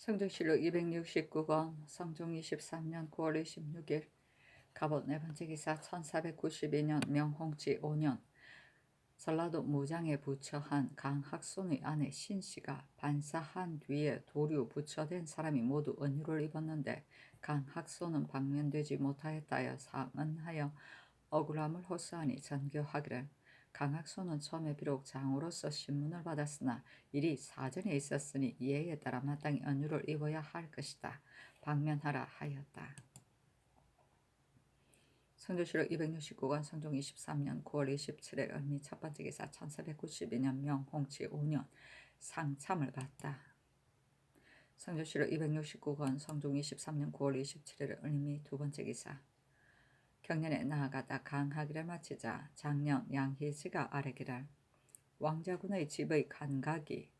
성종실록 269권 성종 23년 9월 26일 갑옷 네 번째 기사 1492년 명홍치 5년 전라도 무장에 부처한 강학손의 아내 신씨가 반사한 뒤에 도류 부처된 사람이 모두 은유를 입었는데 강학손은 방면되지 못하였다여 상언하여 억울함을 호소하니 전교하기를 강학손은 처음에 비록 장으로서 신문을 받았으나 일이 사전에 있었으니 예에 따라 마땅히 은유를 입어야 할 것이다. 방면하라 하였다. 성조실록 269권 성종 23년 9월 27일 을미 첫번째 기사 1492년 명홍치 5년 상참을 받다. 성조실록 269권 성종 23년 9월 27일 을미 두번째 기사 경년에 나아가다 강하기를 마치자 장년 양희지가 아뢰기를 왕자군의 집의 간각이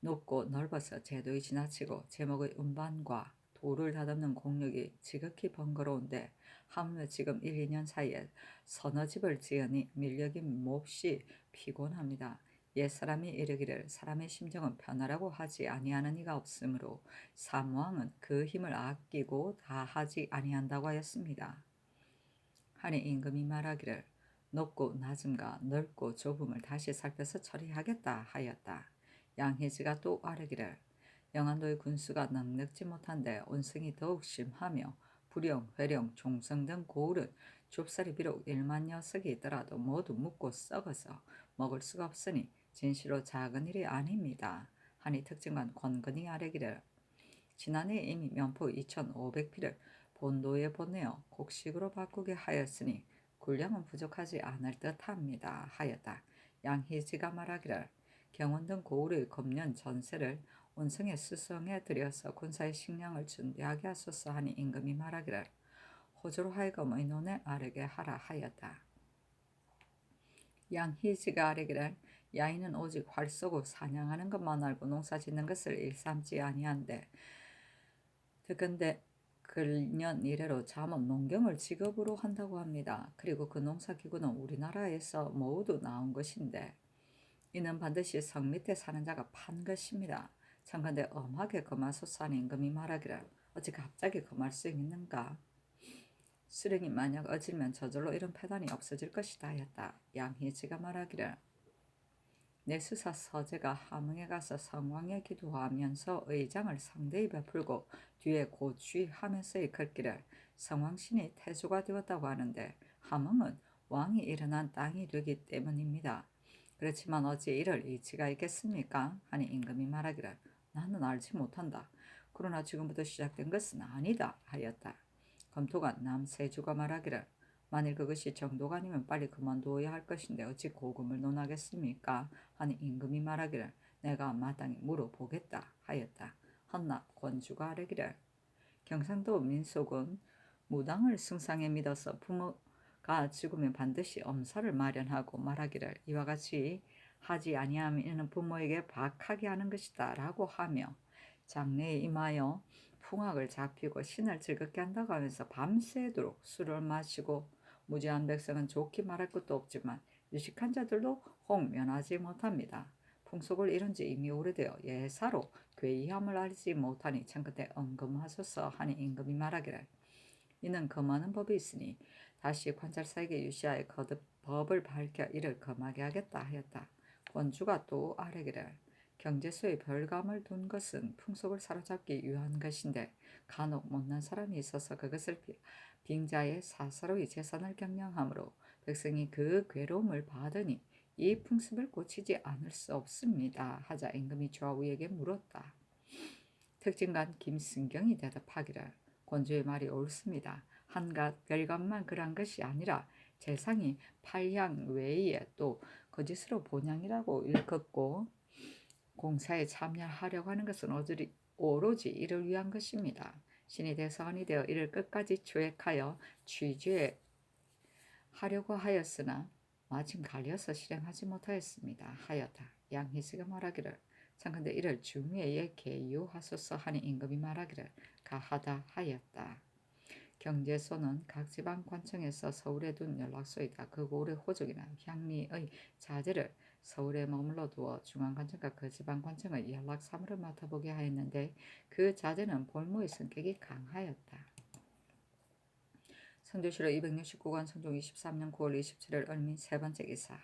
높고 넓어서 제도이 지나치고 제목의 운반과 도를 다듬는 공력이 지극히 번거로운데 하물며 지금 1, 2년 사이에 서너 집을 지으니 밀력이 몹시 피곤합니다. 옛사람이 이르기를 사람의 심정은 변하라고 하지 아니하는 이가 없으므로 삼왕은 그 힘을 아끼고 다 하지 아니한다고 하였습니다. 하니 임금이 말하기를 높고 낮음과 넓고 좁음을 다시 살펴서 처리하겠다 하였다. 양희지가 또 아뢰기를 영안도의 군수가 넉넉지 못한데 온성이 더욱 심하며 부령, 회령, 종성 등 고을은 좁쌀이 비록 1만 녀석이 있더라도 모두 묵고 썩어서 먹을 수가 없으니 진실로 작은 일이 아닙니다. 하니 특징관 권근이 아뢰기를 지난해 이미 면포 2,500피를 본도에 보내어 곡식으로 바꾸게 하였으니 군량은 부족하지 않을 듯합니다 하였다. 양희지가 말하기를 경원 등 고을의 검련 전세를 온성에 수성해 들여서 군사의 식량을 준비하게 하소서 하니 임금이 말하기를 호조로 하여금 의논에 아뢰게 하라 하였다. 양희지가 아뢰기를 야인은 오직 활 쏘고 사냥하는 것만 알고 농사 짓는 것을 일삼지 아니한데 듣건대 근년 이래로 잠업 농경을 직업으로 한다고 합니다. 그리고 그 농사기구는 우리나라에서 모두 나온 것인데 이는 반드시 성 밑에 사는 자가 판 것입니다. 청컨대 엄하게 금하소서 하니 임금이 말하기를 어찌 갑자기 금할 수 있는가? 수령이 만약 어질면 저절로 이런 패단이 없어질 것이다 하였다. 양희지가 말하기를 내 수사 서재가 함흥에 가서 성왕에 기도하면서 의장을 상대히 베풀고 뒤에 고취하면서의 글귀를 성왕신이 태조가 되었다고 하는데 함흥은 왕이 일어난 땅이 되기 때문입니다. 그렇지만 어찌 이럴 이치가 있겠습니까? 하니 임금이 말하기를 나는 알지 못한다. 그러나 지금부터 시작된 것은 아니다 하였다. 검토관 남세주가 말하기를 만일 그것이 정도가 아니면 빨리 그만두어야 할 것인데 어찌 고금을 논하겠습니까? 하니 임금이 말하기를 내가 마땅히 물어보겠다 하였다. 헌납 권주가 아뢰기를 경상도 민속은 무당을 승상에 믿어서 부모가 죽으면 반드시 엄사를 마련하고 말하기를 이와 같이 하지 아니하면 이는 부모에게 박하게 하는 것이다 라고 하며 장례에 임하여 풍악을 잡히고 신을 즐겁게 한다고 하면서 밤새도록 술을 마시고 무지한 백성은 좋게 말할 것도 없지만 유식한 자들도 혹 면하지 못합니다. 풍속을 이룬 지 이미 오래되어 예사로 괴이함을 알지 못하니 청컨대 언금하소서 하니 임금이 말하기를 이는 금하는 법이 있으니 다시 관찰사에게 유시하여 거듭 법을 밝혀 이를 금하게 하겠다 하였다. 권주가 또 아뢰기를 경제소에 별감을 둔 것은 풍속을 사로잡기 위한 것인데 간혹 못난 사람이 있어서 그것을 빙자의 사사로이 재산을 경영하므로 백성이 그 괴로움을 받으니 이 풍습을 고치지 않을 수 없습니다. 하자 임금이 좌우에게 물었다. 특징관 김승경이 대답하기를 권주의 말이 옳습니다. 한갓 별감만 그런 것이 아니라 재상이 팔향 외에 또 거짓으로 본향이라고 일컫고 공사에 참여하려고 하는 것은 오로지 이를 위한 것입니다. 신이 대사관이 되어 이를 끝까지 추획하여 취재하려고 하였으나 마침 갈려서 실행하지 못하였습니다. 하였다. 양희지가 말하기를 청컨대 이를 중회에 계유하소서 하니 임금이 말하기를 가하다 하였다. 경제소는 각 지방 관청에서 서울에 둔 연락소이다. 그 고을의 호족이나 향리의 자제를 서울에 머물러 두어 중앙관청과 그 지방관청의 연락 사무를 맡아보게 하였는데 그 자제는 볼모의 성격이 강하였다. 성주시로 269관 성종 23년 9월 27일 얼민 세 번째 기사.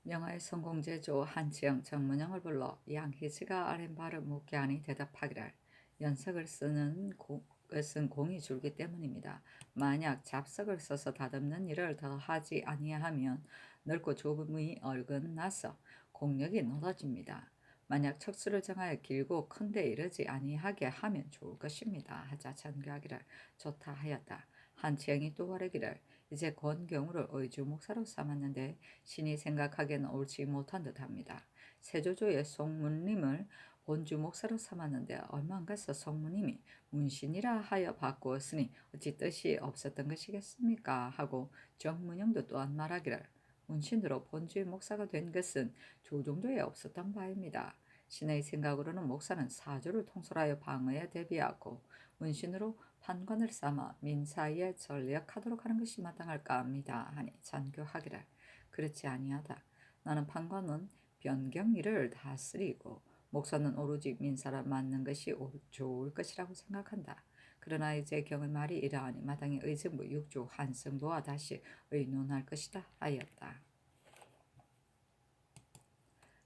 명하의 성공제조 한치영 정문영을 불러 양희지가 아랫말을 묻게 하니 대답하기를 연석을 쓰는 것은 공이 줄기 때문입니다. 만약 잡석을 써서 다듬는 일을 더 하지 아니하면 넓고 좁음이 어긋나서 공력이 높아집니다. 만약 척수를 정하여 길고 큰데 이르지 아니하게 하면 좋을 것입니다. 하자 전교하기를 좋다 하였다. 한치영이 또 말하기를 이제 권경우를 의주 목사로 삼았는데 신이 생각하기에는 옳지 못한 듯합니다. 세조조의 송문림을 본주 목사로 삼았는데 얼마 안 가서 송문님이 문신이라 하여 바꾸었으니 어찌 뜻이 없었던 것이겠습니까? 하고 정문영도 또한 말하기를 문신으로 본주의 목사가 된 것은 조정조에 없었던 바입니다. 신의 생각으로는 목사는 사조를 통솔하여 방어에 대비하고 문신으로 판관을 삼아 민사에 전략하도록 하는 것이 마땅할까 합니다. 하니 잔교하기를 그렇지 아니하다. 나는 판관은 변경일을 다스리고 목사는 오로지 민사를 맡는 것이 좋을 것이라고 생각한다. 그러나 이제 경의 말이 이러하니 마땅히 의정부 육조 한승보와 다시 의논할 것이다 하였다.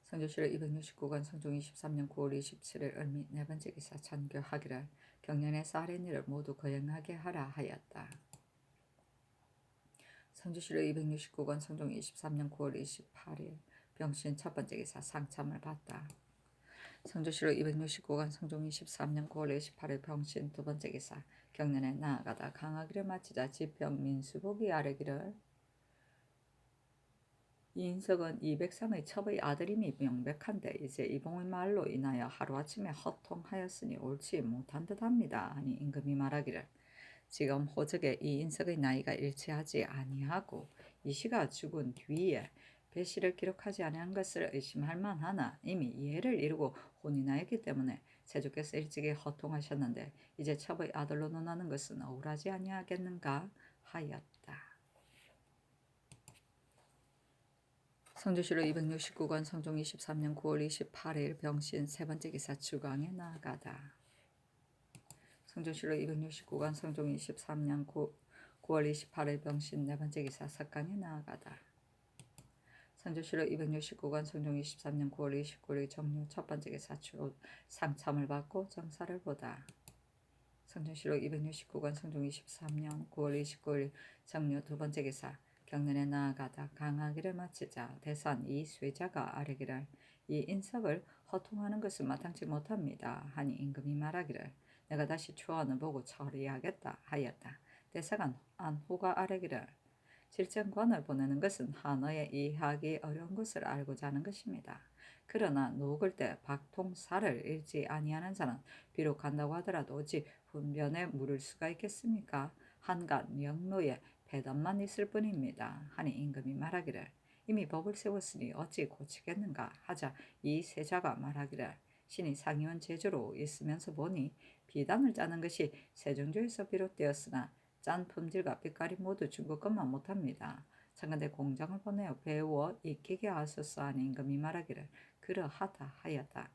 성주시로 269관 성종 23년 9월 27일 얼미 네 번째 기사 잔교하기를 경년에서 아랫일을 모두 거행하게 하라 하였다. 성주시로 269관 성종 23년 9월 28일 병신 첫 번째 기사 상참을 받다. 성주시로 269관 성종 23년 9월 28일 병신 두 번째 기사 경년에 나아가다 강하기를 마치자 지평 민수복이 아뢰기를 이인석은 이백상의 첩의 아들임이 명백한데 이제 이봉의 말로 인하여 하루아침에 허통하였으니 옳지 못한 듯합니다. 하니 임금이 말하기를 지금 호적에 이인석의 나이가 일치하지 아니하고 이씨가 죽은 뒤에 배씨를 기록하지 아니한 것을 의심할 만하나 이미 이해를 이루고 혼이 나였기 때문에 세조께서 일찍이 허통하셨는데 이제 첩의 아들로 논하는 것은 억울하지 아니하겠는가 하였다. 성주시로 269관 성종 23년 9월 28일 병신 세 번째 기사 주강에 나아가다. 성주시로 269관 성종 23년 9월 28일 병신 네 번째 기사 석강에 나아가다. 성주시로 269관 성종 23년 9월 29일 정료 첫 번째 기사 상참을 받고 정사를 보다. 성주시로 269관 성종 23년 9월 29일 정료 두 번째 기사 경년에 나아가다 강하기를 마치자 대산 이 쇠자가 아뢰기를 이 인석을 허통하는 것은 마땅치 못합니다. 하니 임금이 말하기를 내가 다시 초안을 보고 처리하겠다 하였다. 대사관 안호가 아뢰기를 질정관을 보내는 것은 한어에 이해하기 어려운 것을 알고자 하는 것입니다. 그러나 녹을 때 박통사를 읽지 아니하는 자는 비록 간다고 하더라도 어찌 훈변에 물을 수가 있겠습니까? 한간 영로에 배단만 있을 뿐입니다. 하니 임금이 말하기를 이미 법을 세웠으니 어찌 고치겠는가 하자 이 세자가 말하기를 신이 상의원 제조로 있으면서 보니 비단을 짜는 것이 세종조에서 비롯되었으나 짠 품질과 빛깔이 모두 중국 것만 못합니다. 청간대 공장을 보내어 배워 익히게 하소서 하니 임금이 말하기를 그러하다 하였다.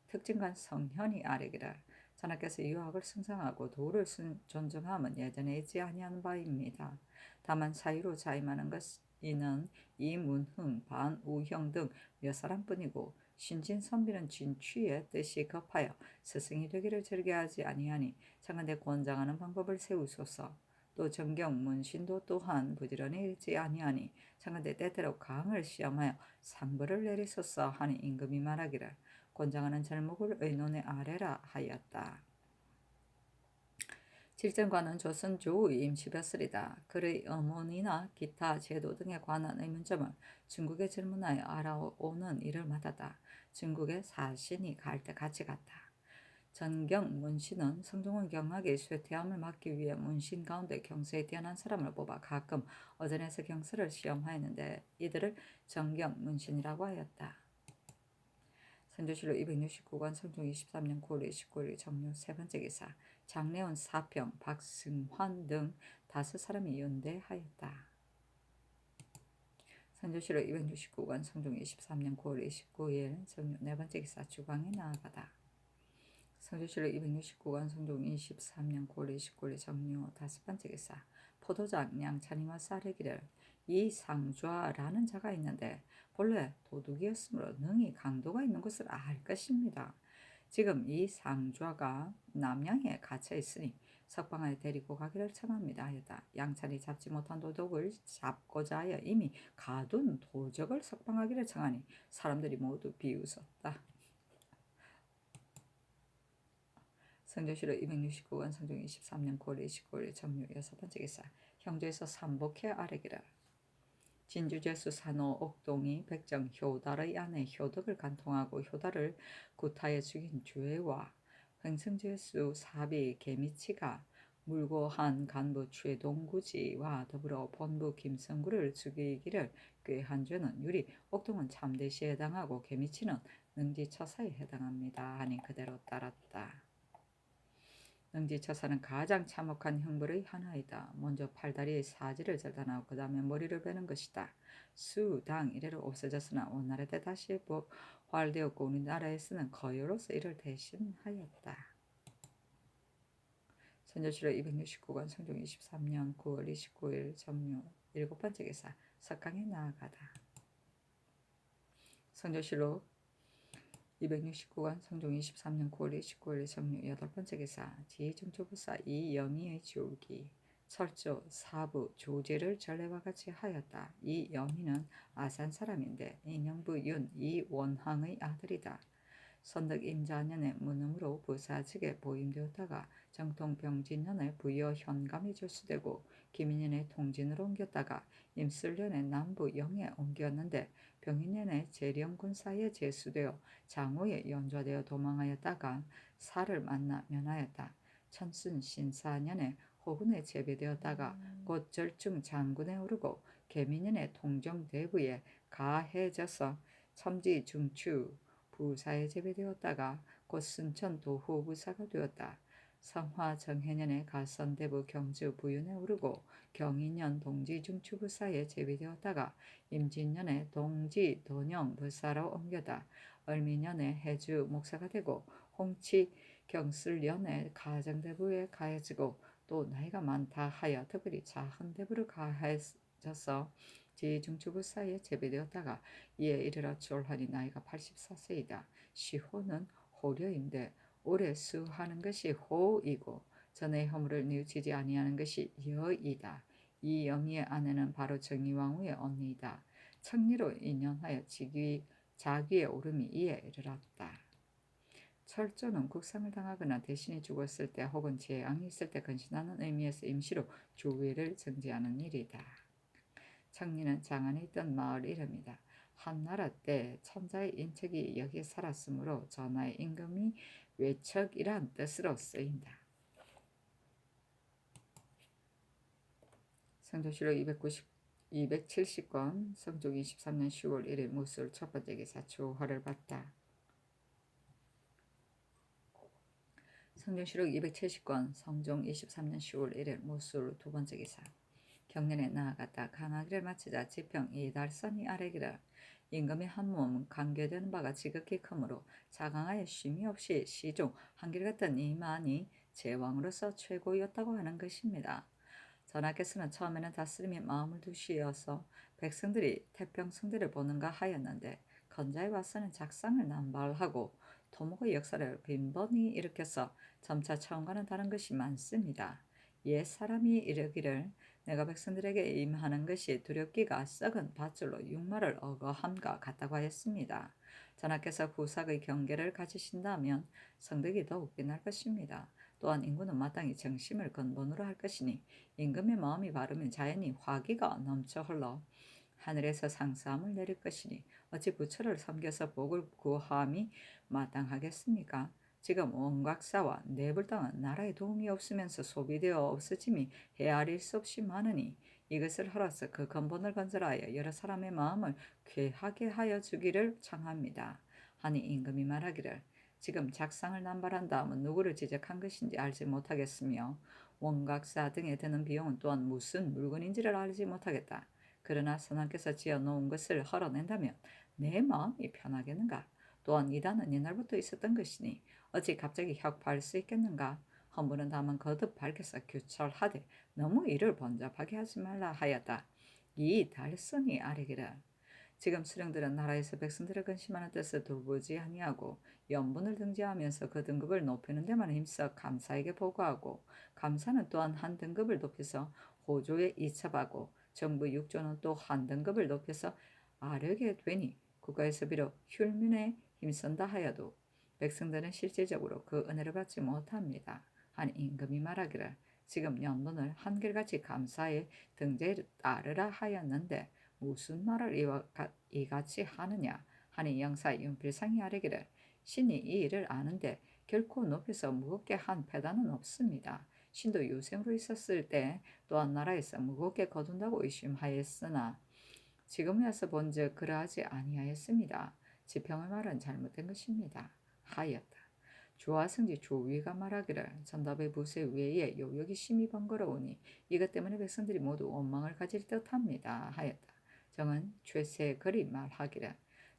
특징관 성현이 아뢰기를 전하께서 유학을 승상하고 도를 존중함은 예전에 있지 아니하는 바입니다. 다만 사유로 자임하는 것이는 이문흥, 반우형 등 몇 사람뿐이고 신진 선비는 진취의 뜻이 급하여 스승이 되기를 즐겨하지 아니하니 창간대 권장하는 방법을 세우소서. 또 정경 문신도 또한 부지런히 읽지 아니하니 창간대 때때로 강을 시험하여 상벌을 내리소서 하니 임금이 말하기를 권장하는 절목을 의논에 아뢰라 하였다. 질정관은 조선 조의 임시벼슬이다. 그의 어머니나 기타 제도 등에 관한 의문점을 중국에 질문하여 알아오는 일을 맡았다. 중국에 사신이 갈 때 같이 갔다. 전경 문신은 성종은 경학의 쇠퇴함을 막기 위해 문신 가운데 경서에 뛰어난 사람을 뽑아 가끔 어전에서 경서를 시험하였는데 이들을 정경 문신이라고 하였다. 성주시로 269관 성종 23년 9월 29일 정료 세 번째 기사 장례원 사평 박승환 등 5사람이 연대하였다. 선조실록 269권 성종 23년 9월 29일 정유 네 번째 기사 주광에 나아가다. 성조실록 269권 성종 23년 9월 29일 정유 다섯 번째 기사 포도장 양찬이와 쌀이기를 이 상좌라는 자가 있는데 본래 도둑이었으므로 능히 강도가 있는 것을 알 것입니다. 지금 이 상좌가 남양에 갇혀 있으니 석방하여 데리고 가기를 청합니다 하였다. 양찬이 잡지 못한 도둑을 잡고자 하여 이미 가둔 도적을 석방하기를 청하니 사람들이 모두 비웃었다. 성조실록 269권 성종 23년 9월 29일 정유 여섯 번째 기사 형조에서 삼복해 아뢰기를 진주제수 산호 옥동이 백정 효달의 아내 효덕을 간통하고 효달을 구타해 죽인 주애와 횡성제수 사비 개미치가 물고한 간부 최동구지와 더불어 본부 김성구를 죽이기를 꾀한 죄는 유리 옥동은 참대시에 해당하고 개미치는 능지처사에 해당합니다 하니 그대로 따랐다. 능지처사는 가장 참혹한 형벌의 하나이다. 먼저 팔다리의 사지를 절단하고 그 다음에 머리를 베는 것이다. 수당 이래로 없어졌으나 오늘날 때 다시 부활되었고 우리나라에서는 거요로서 이를 대신하였다. 선조실록 269권 성종 23년 9월 29일 정유 일곱 번째 기사 석강에 나아가다. 선조실록 269권 성종 23년 9월 29일 정유 여덟 번째 기사 지중초부사 이영희의 주기 철조 사부 조제를 전례와 같이 하였다. 이 영희는 아산 사람인데 인영부 윤 이원황의 아들이다. 선덕 임자년에 문음으로 부사 측에 보임되었다가 정통병진년에 부여 현감이 졸수되고 김인년에 통진으로 옮겼다가 임술년에 남부 영에 옮겼는데 병인년에 재령군사에 제수되어 장호에 연좌되어 도망하였다가 사를 만나 면하였다. 천순 신사년에 호군에 제비되었다가 곧 절중 장군에 오르고 개민년에 통정대부에 가해져서 첨지 중추 부사에 제비되었다가 곧 순천 도호부사가 되었다. 성화 정해년에 가선대부 경주 부윤에 오르고 경인년 동지중추부사에 제비되었다가 임진년에 동지 돈영 부사로 옮겨다 을미년에 해주 목사가 되고 홍치 경술년에 가정대부에 가해지고 또 나이가 많다 하여 특별히 자헌대부로 가해져서 지중추부사에 제비되었다가 이에 이르러 졸하니 나이가 84세이다. 시호는 호려인데 오래 수하는 것이 호이고 전의 허물을 뉘우치지 아니하는 것이 여이다. 이 영희의 아내는 바로 정의왕후의 언니이다. 청리로 인연하여 자귀에 오름이 이에 이르렀다. 철조는 국상을 당하거나 대신이 죽었을 때 혹은 재앙이 있을 때 근신하는 의미에서 임시로 주위를 정지하는 일이다. 청리는 장안에 있던 마을 이름이다. 한나라 때 천자의 인척이 여기에 살았으므로 전하의 임금이 외척이란 뜻으로 쓰인다. 성조실록 270권 성종 23년 10월 1일 무술 첫 번째 기사 초하를 봤다. 성종실록 270권 성종 23년 10월 1일 무술 두 번째 기사 경년에 나아갔다. 강하기를 마치자 지평 이달선이 아래기를 임금이 한 몸 관계되는 바가 지극히 크므로 자강하여 쉼이 없이 시종 한길같던 이만이 제왕으로서 최고였다고 하는 것입니다. 전하께서는 처음에는 다스림에 마음을 두시어서 백성들이 태평성대를 보는가 하였는데 건자에 와서는 작상을 남발하고 토목의 역사를 빈번히 일으켜서 점차 처음과는 다른 것이 많습니다. 옛 사람이 이르기를 내가 백성들에게 임하는 것이 두렵기가 썩은 밧줄로 육마를 어거함과 같다고 하였습니다. 전하께서 후삭의 경계를 가지신다면 성덕이 더욱 빛날 것입니다. 또한 인구는 마땅히 정심을 근본으로 할 것이니 임금의 마음이 바르면 자연히 화기가 넘쳐 흘러 하늘에서 상사함을 내릴 것이니 어찌 부처를 섬겨서 복을 구함이 마땅하겠습니까? 지금 원각사와 내불당은 나라에 도움이 없으면서 소비되어 없어짐이 헤아릴 수 없이 많으니 이것을 헐어서 그 근본을 건설하여 여러 사람의 마음을 쾌하게 하여 주기를 청합니다. 하니 임금이 말하기를 지금 작상을 남발한 다음은 누구를 지적한 것인지 알지 못하겠으며 원각사 등에 드는 비용은 또한 무슨 물건인지를 알지 못하겠다. 그러나 선왕께서 지어놓은 것을 헐어낸다면 내 마음이 편하겠는가? 또한 이단은 옛날부터 있었던 것이니 어찌 갑자기 혁파할 수 있겠는가? 허물은 다만 거듭 밝혀서 규철하되 너무 이를 번잡하게 하지 말라 하였다. 이 달선이 아래기라. 지금 수령들은 나라에서 백성들을 근심하는 뜻을 돌보지 아니하고 연분을 등재하면서 그 등급을 높이는 데만 힘써 감사에게 보고하고, 감사는 또한 한 등급을 높여서 호조에 이첩하고, 정부 육조는 또 한 등급을 높여서 아르게 되니 국가에서 비록 흉륜에 힘쓴다 하여도 백성들은 실질적으로 그 은혜를 받지 못합니다. 한 임금이 말하기를 지금 연분을 한결같이 감사에 등재를 따르라 하였는데 무슨 말을 이같이 하느냐 하니 영사 윤필상이 아뢰기를 신이 이 일을 아는데 결코 높여서 무겁게 한 패단은 없습니다. 신도 유생으로 있었을 때 또한 나라에서 무겁게 거둔다고 의심하였으나 지금 와서 본즉 그러하지 아니하였습니다. 지평의 말은 잘못된 것입니다. 하였다. 주와 승지 조위가 말하기를 전답의 부세 외에 요역이 심히 번거로우니 이것 때문에 백성들이 모두 원망을 가질 듯합니다. 하였다. 정은 최세걸이 말하기를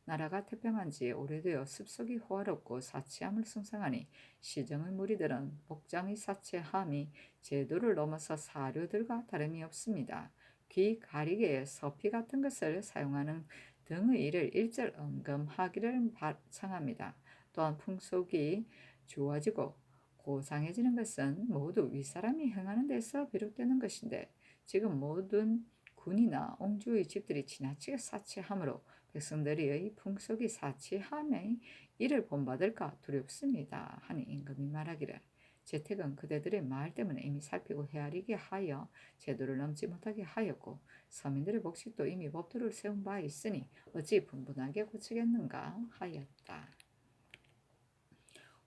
나라가 태평한지 오래되어 습속이 호화롭고 사치함을 승상하니 시정의 무리들은 복장의 사치함이 제도를 넘어서 사료들과 다름이 없습니다. 귀 가리개에 서피 같은 것을 사용하는 등의 일을 일절 언금하기를 청합니다. 또한 풍속이 좋아지고 고상해지는 것은 모두 윗사람이 행하는 데서 비롯되는 것인데 지금 모든 군이나 옹주의 집들이 지나치게 사치함으로 백성들의 풍속이 사치함에 이를 본받을까 두렵습니다. 하니 임금이 말하기를 재택은 그대들의 말 때문에 이미 살피고 헤아리게 하여 제도를 넘지 못하게 하였고 서민들의 복식도 이미 법도를 세운 바 있으니 어찌 분분하게 고치겠는가 하였다.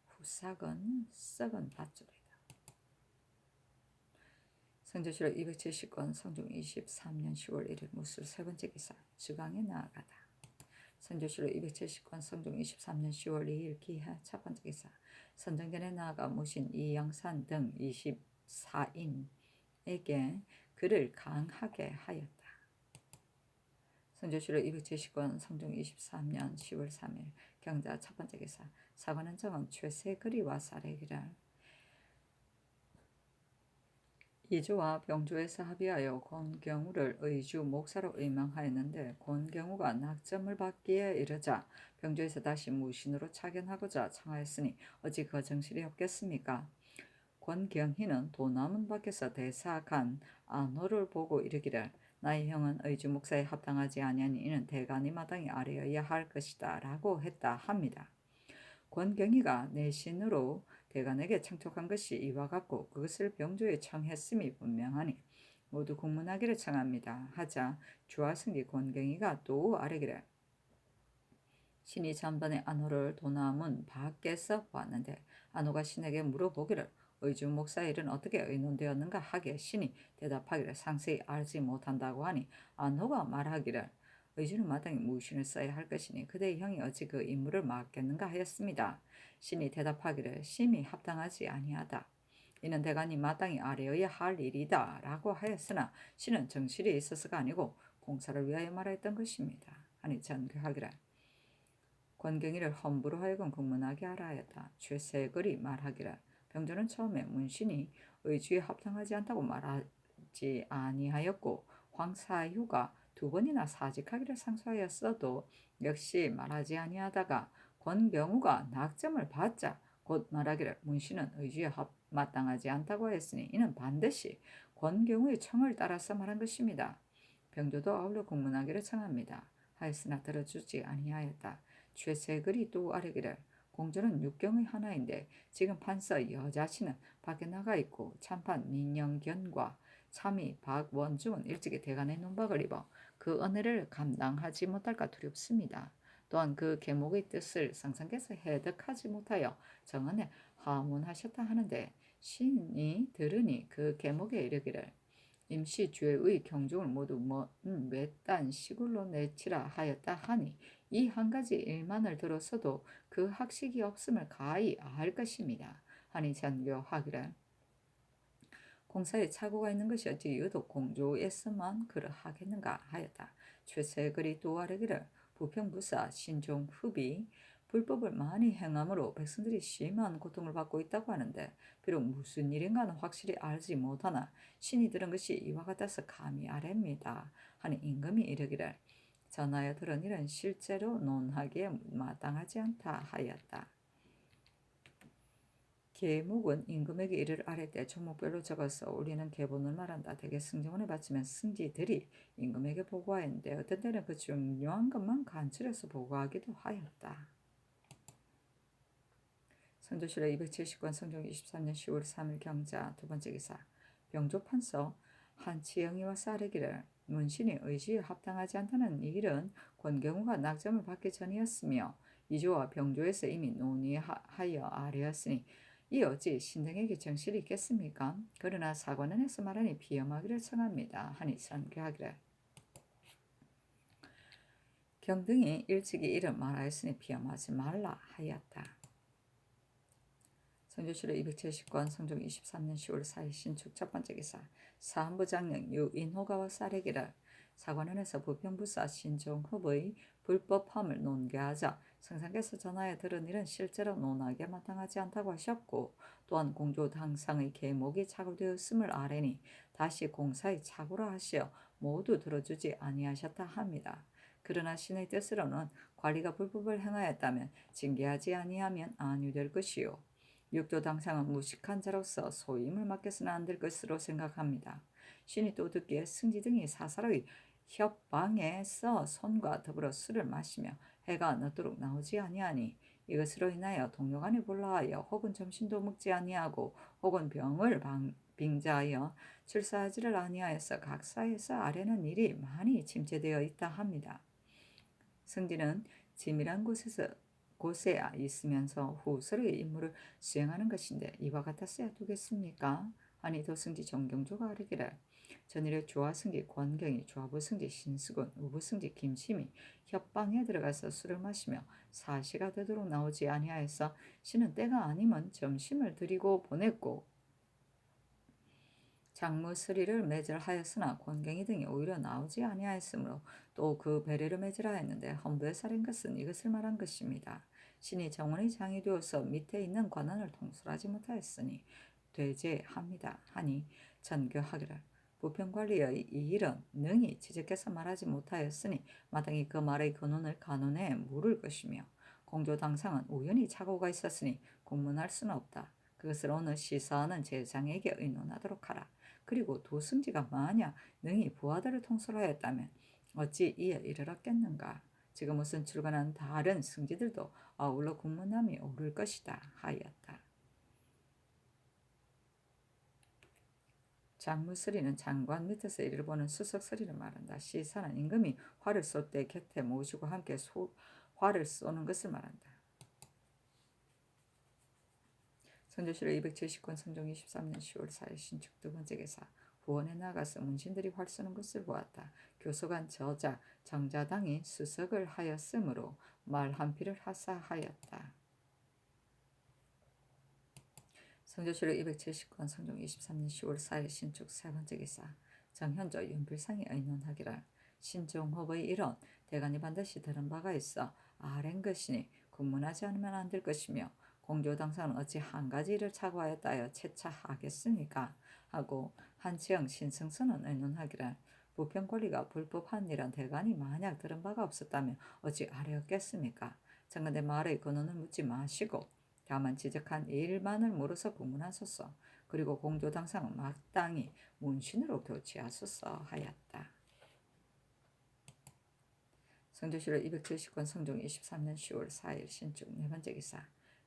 후삭은 썩은 밧줄이다. 성조실록 270권 성종 23년 10월 1일 무술 세 번째 기사 주강에 나아가다. 성조실록 270권 성종 23년 10월 2일 기하 첫 번째 기사 선정전에 나아가 무신 이영산 등 24인에게 그를 강하게 하였다. 성조실록 270권 성종 23년 10월 3일 경자 첫 번째 기사 사관은 정은 최세거리와 사례기라. 이조와 병조에서 합의하여 권경우를 의주 목사로 임명하였는데 권경우가 낙점을 받기에 이르자 병조에서 다시 무신으로 차견하고자 청하였으니 어찌 그 정실이 없겠습니까? 권경희는 도남은 밖에서 대사간 안호를 보고 이르기를 나의 형은 의주 목사에 합당하지 아니하니 이는 대간이 마땅히 아뢰어야 할 것이다 라고 했다 합니다. 권경희가 내신으로 대간에게 청촉한 것이 이와 같고 그것을 병조에 청했음이 분명하니 모두 공문하기를 청합니다. 하자 주하승기 권경희가 또 아뢰기를 신이 전번에 안호를 도남은 밖에서 보았는데 안호가 신에게 물어보기를 의주 목사의 일은 어떻게 의논되었는가 하기에 신이 대답하기를 상세히 알지 못한다고 하니 안호가 말하기를 의주는 마땅히 무신을 써야 할 것이니 그대의 형이 어찌 그 임무를 맡겠는가 하였습니다. 신이 대답하기를 심히 합당하지 아니하다. 이는 대간이 마땅히 아뢰어야 할 일이다 라고 하였으나 신은 정실이 있어서가 아니고 공사를 위하여 말했던 것입니다. 하니 전교하기를 권경희를 hom부로 하여금 공문하게 하라 하였다. 최세걸이 말하기를 병조는 처음에 문신이 의주에 합당하지 않다고 말하지 아니하였고 황사유가 2번이나 사직하기를 상소하였어도 역시 말하지 아니하다가 권경우가 낙점을 받자 곧 말하기를 문신은 의주에 마땅하지 않다고 하였으니 이는 반드시 권경우의 청을 따라서 말한 것입니다. 병조도 아울러 공문하기를 청합니다. 하였으나 들어주지 아니하였다. 최세글이 또 아뢰기를 공조는 육경의 하나인데 지금 판서 여자씨는 밖에 나가 있고 참판 민영견과 참의 박원중은 일찍이 대간의 논박을 입어 그 은혜를 감당하지 못할까 두렵습니다. 또한 그 계목의 뜻을 상상께서 해득하지 못하여 정언에 하문하셨다 하는데 신이 들으니 그 계목에 이르기를 임시죄의 경종을 모두 외딴 시골로 내치라 하였다 하니 이 한 가지 일만을 들었어도 그 학식이 없음을 가히 알 것입니다. 하니 전교하기를 공사에 착오가 있는 것이 어찌 유독 공조에서만 그러하겠는가 하였다. 최세글이 또 아뢰기를 부평부사 신종흡이 불법을 많이 행함으로 백성들이 심한 고통을 받고 있다고 하는데 비록 무슨 일인가는 확실히 알지 못하나 신이 들은 것이 이와 같아서 감히 아뢰입니다 하니 임금이 이르기를 전하여 들은 일은 실제로 논하기에 마땅하지 않다 하였다. 계목은 임금에게 이를 아뢰 때 조목별로 적어서 올리는 계본을 말한다. 대개 승정원에 바치면 승지들이 임금에게 보고하였는데 어떤 때는 그 중요한 것만 간추려서 보고하기도 하였다. 선조실록 270권 성종 23년 10월 3일 경자 두 번째 기사 병조판서 한치영이와 싸르기를 문신이 의지에 합당하지 않다는 이 일은 권경우가 낙점을 받기 전이었으며 이조와 병조에서 이미 논의하여 아뢰었으니 이 어찌 신등에게 정실이 있겠습니까? 그러나 사관원에서 말하니 비엄하기를 청합니다. 하니 선교하기를 경등이 일찍이 이를 말하였으니 비엄하지 말라 하였다. 선조실록 270권 성종 23년 10월 4일 신축 첫 번째 기사 사헌부 장령 유인호가와 싸레기를 사관원에서 부평부사 신종흡의 불법함을 논개하자 성상께서 전하여 들은 일은 실제로 논하기에 마땅하지 않다고 하셨고 또한 공조 당상의 계목이 착오되었음을 아뢰니 다시 공사의 착오라 하시어 모두 들어주지 아니하셨다 합니다. 그러나 신의 뜻으로는 관리가 불법을 행하였다면 징계하지 아니하면 안위될 것이요 육도 당상은 무식한 자로서 소임을 맡겨서는 안 될 것으로 생각합니다. 신이 또 듣기에 승지 등이 사사로이 협방에서 손과 더불어 술을 마시며 해가 늦도록 나오지 아니하니 이것으로 인하여 동료간에 불러하여 혹은 점심도 먹지 아니하고 혹은 병을 빙자하여 출사하지를 아니하여서 각사에서 아뢰는 일이 많이 침체되어 있다 합니다. 승지는 지밀한 곳에 있으면서 후서의 임무를 수행하는 것인데 이와 같았어야 두겠습니까? 아니 도승지 정경조가 아뢰기를 전일에 조하승지 권경이 조하부승지 신수군 우부승지 김심이 협방에 들어가서 술을 마시며 4시가 되도록 나오지 아니하여서 신은 때가 아니면 점심을 드리고 보냈고 장무스리를 매절하였으나 권경이 등이 오히려 나오지 아니하였으므로 또 그 배례를 매절하였는데 헌부에 살인 것은 이것을 말한 것입니다. 신이 정원의 장이 되어서 밑에 있는 관원을 통솔하지 못하였으니 되제합니다. 하니 전교하기를 부평관리의 이 일은 능히 지적해서 말하지 못하였으니 마땅히 그 말의 근원을 간원에 물을 것이며 공조당상은 우연히 착오가 있었으니 공문할 수는 없다. 그것을 오늘 시사하는 제장에게 의논하도록 하라. 그리고 도승지가 만약 능히 부하들을 통솔하였다면 어찌 이에 이르렀겠는가. 지금 우선 출근한 다른 승지들도 아울러 군문함이 오를 것이다 하였다. 장무스리는 장관 밑에서 일을 보는 수석스리를 말한다. 시사는 임금이 활을 쏠 때 곁에 모시고 함께 활을 쏘는 것을 말한다. 선조실록 270권 성종 23년 10월 4일 신축 두 번째 기사 후원에 나가서 문신들이 활 쏘는 것을 보았다. 교소관 저자 정자당이 수석을 하였으므로 말 한피를 하사하였다. 성조실록 270권 성종 23년 10월 4일 신축 세 번째 기사 정현조 윤필상이 의논하기를 신종호의 일은 대간이 반드시 들은 바가 있어 아랜 것이니 군문하지 않으면 안 될 것이며 공조당사는 어찌 한 가지 일을 착오하였다 하여 채차하겠습니까? 하고 한치영 신승선은 의논하기를 부평권리가 불법한 일은 대간이 만약 들은 바가 없었다면 어찌 아뢰었겠습니까? 정근대 말의 근원을 묻지 마시고 다만 지적한 일만을 물어서 구문하소서. 그리고 공조당상은 마땅히 문신으로 교체하소서 하였다. 성조실록 270권 성종 23년 10월 4일 신축 네 번째 기사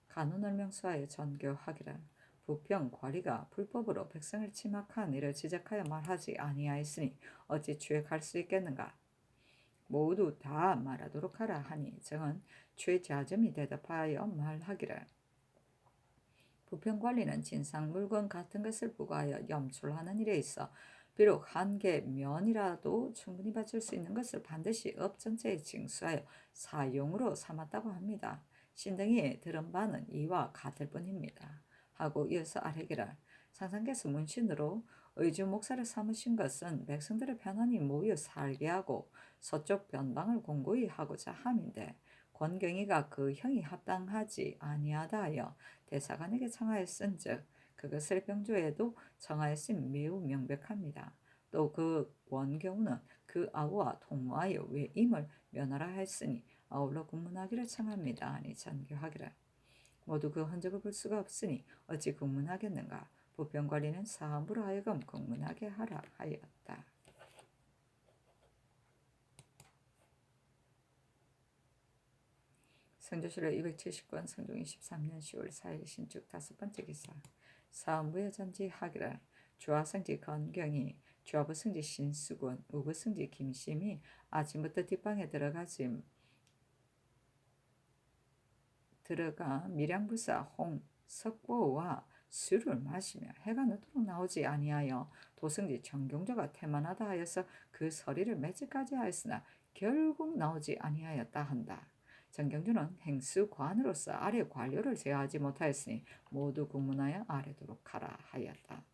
간운을 명수하여 전교하기를 부평 관리가 불법으로 백성을 침략한 일을 지적하여 말하지 아니하였으니 어찌 추액할 수 있겠는가. 모두 다 말하도록 하라 하니 정은 최자점이 대답하여 말하기를 부평관리는 진상 물건 같은 것을 부과하여 염출하는 일에 있어 비록 한 개 면이라도 충분히 바칠 수 있는 것을 반드시 업 전체에 징수하여 사용으로 삼았다고 합니다. 신등이 들은 바는 이와 같을 뿐입니다. 하고 이어서 아뢰기를 상상께서 문신으로 의주 목사를 삼으신 것은 백성들을 편안히 모여 살게 하고 서쪽 변방을 공고히 하고자 함인데, 권경이가 그 형이 합당하지 아니하다 하여 대사관에게 청하였은즉 그것을 병조에도 청하였음이 매우 명백합니다. 또 그 원경우는 그 아우와 통화하여 외임을 면하라 했으니 아울러 군문하기를 청합니다 하니 전교하기를. 모두 그 흔적을 볼 수가 없으니 어찌 국문하겠는가. 부평관리는 사함부로 하여금 국문하게 하라 하였다. 성조실록 270권 성종 23년 10월 4일 신축 5번째 기사. 사함부에 전지하기를. 주하성지 건경이, 주하부성지 신수군, 우부성지 김심이 아침부터 뒷방에 들어가 밀양부사 홍석보와 술을 마시며 해가 늦도록 나오지 아니하여 도성지 정경조가 태만하다 하여서 그 서리를 며칠까지 하였으나 결국 나오지 아니하였다 한다. 정경조는 행수관으로서 아래 관료를 제어하지 못하였으니 모두 국문하여 아래도록 하라 하였다.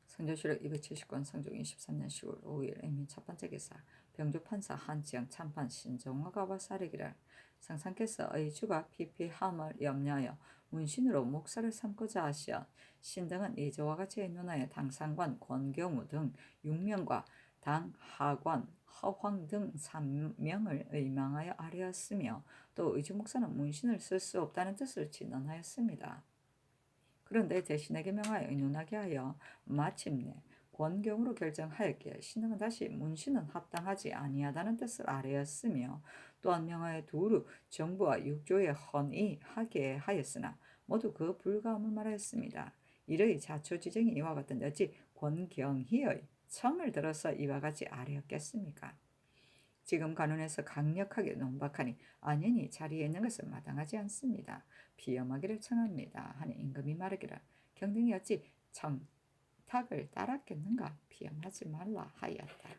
성조실록 270권 성종 23년 10월 5일 애민 첫번째 기사. 병조판사 한지영 참판 신정화가 와사르기를. 상상께서 의주가 피피함을 염려하여 문신으로 목사를 삼고자 하시어 신등은 이저와 같이 의논하여 당상관 권경우 등 6명과 당하관 허황 등 3명을 의망하여 아뢰었으며, 또 의주 목사는 문신을 쓸 수 없다는 뜻을 진언하였습니다. 그런데 대신에게 명하여 의논하게 하여 마침내 권경으로 결정하였기에 신등은 다시 문신은 합당하지 아니하다는 뜻을 아뢰었으며, 또한 명하여 두루 정부와 육조에 헌의하게 하였으나 모두 그 불가함을 말하였습니다. 이러히 자초지정이 이와 같은데 어찌 권경희의 청을 들어서 이와 같이 아뢰었겠습니까? 지금 간원에서 강력하게 논박하니 안연히 자리에 있는 것은 마땅하지 않습니다. 비엄하기를 청합니다 하니 임금이 말하기를. 경등이 어찌 청탁을 따랐겠는가. 비엄하지 말라 하였다.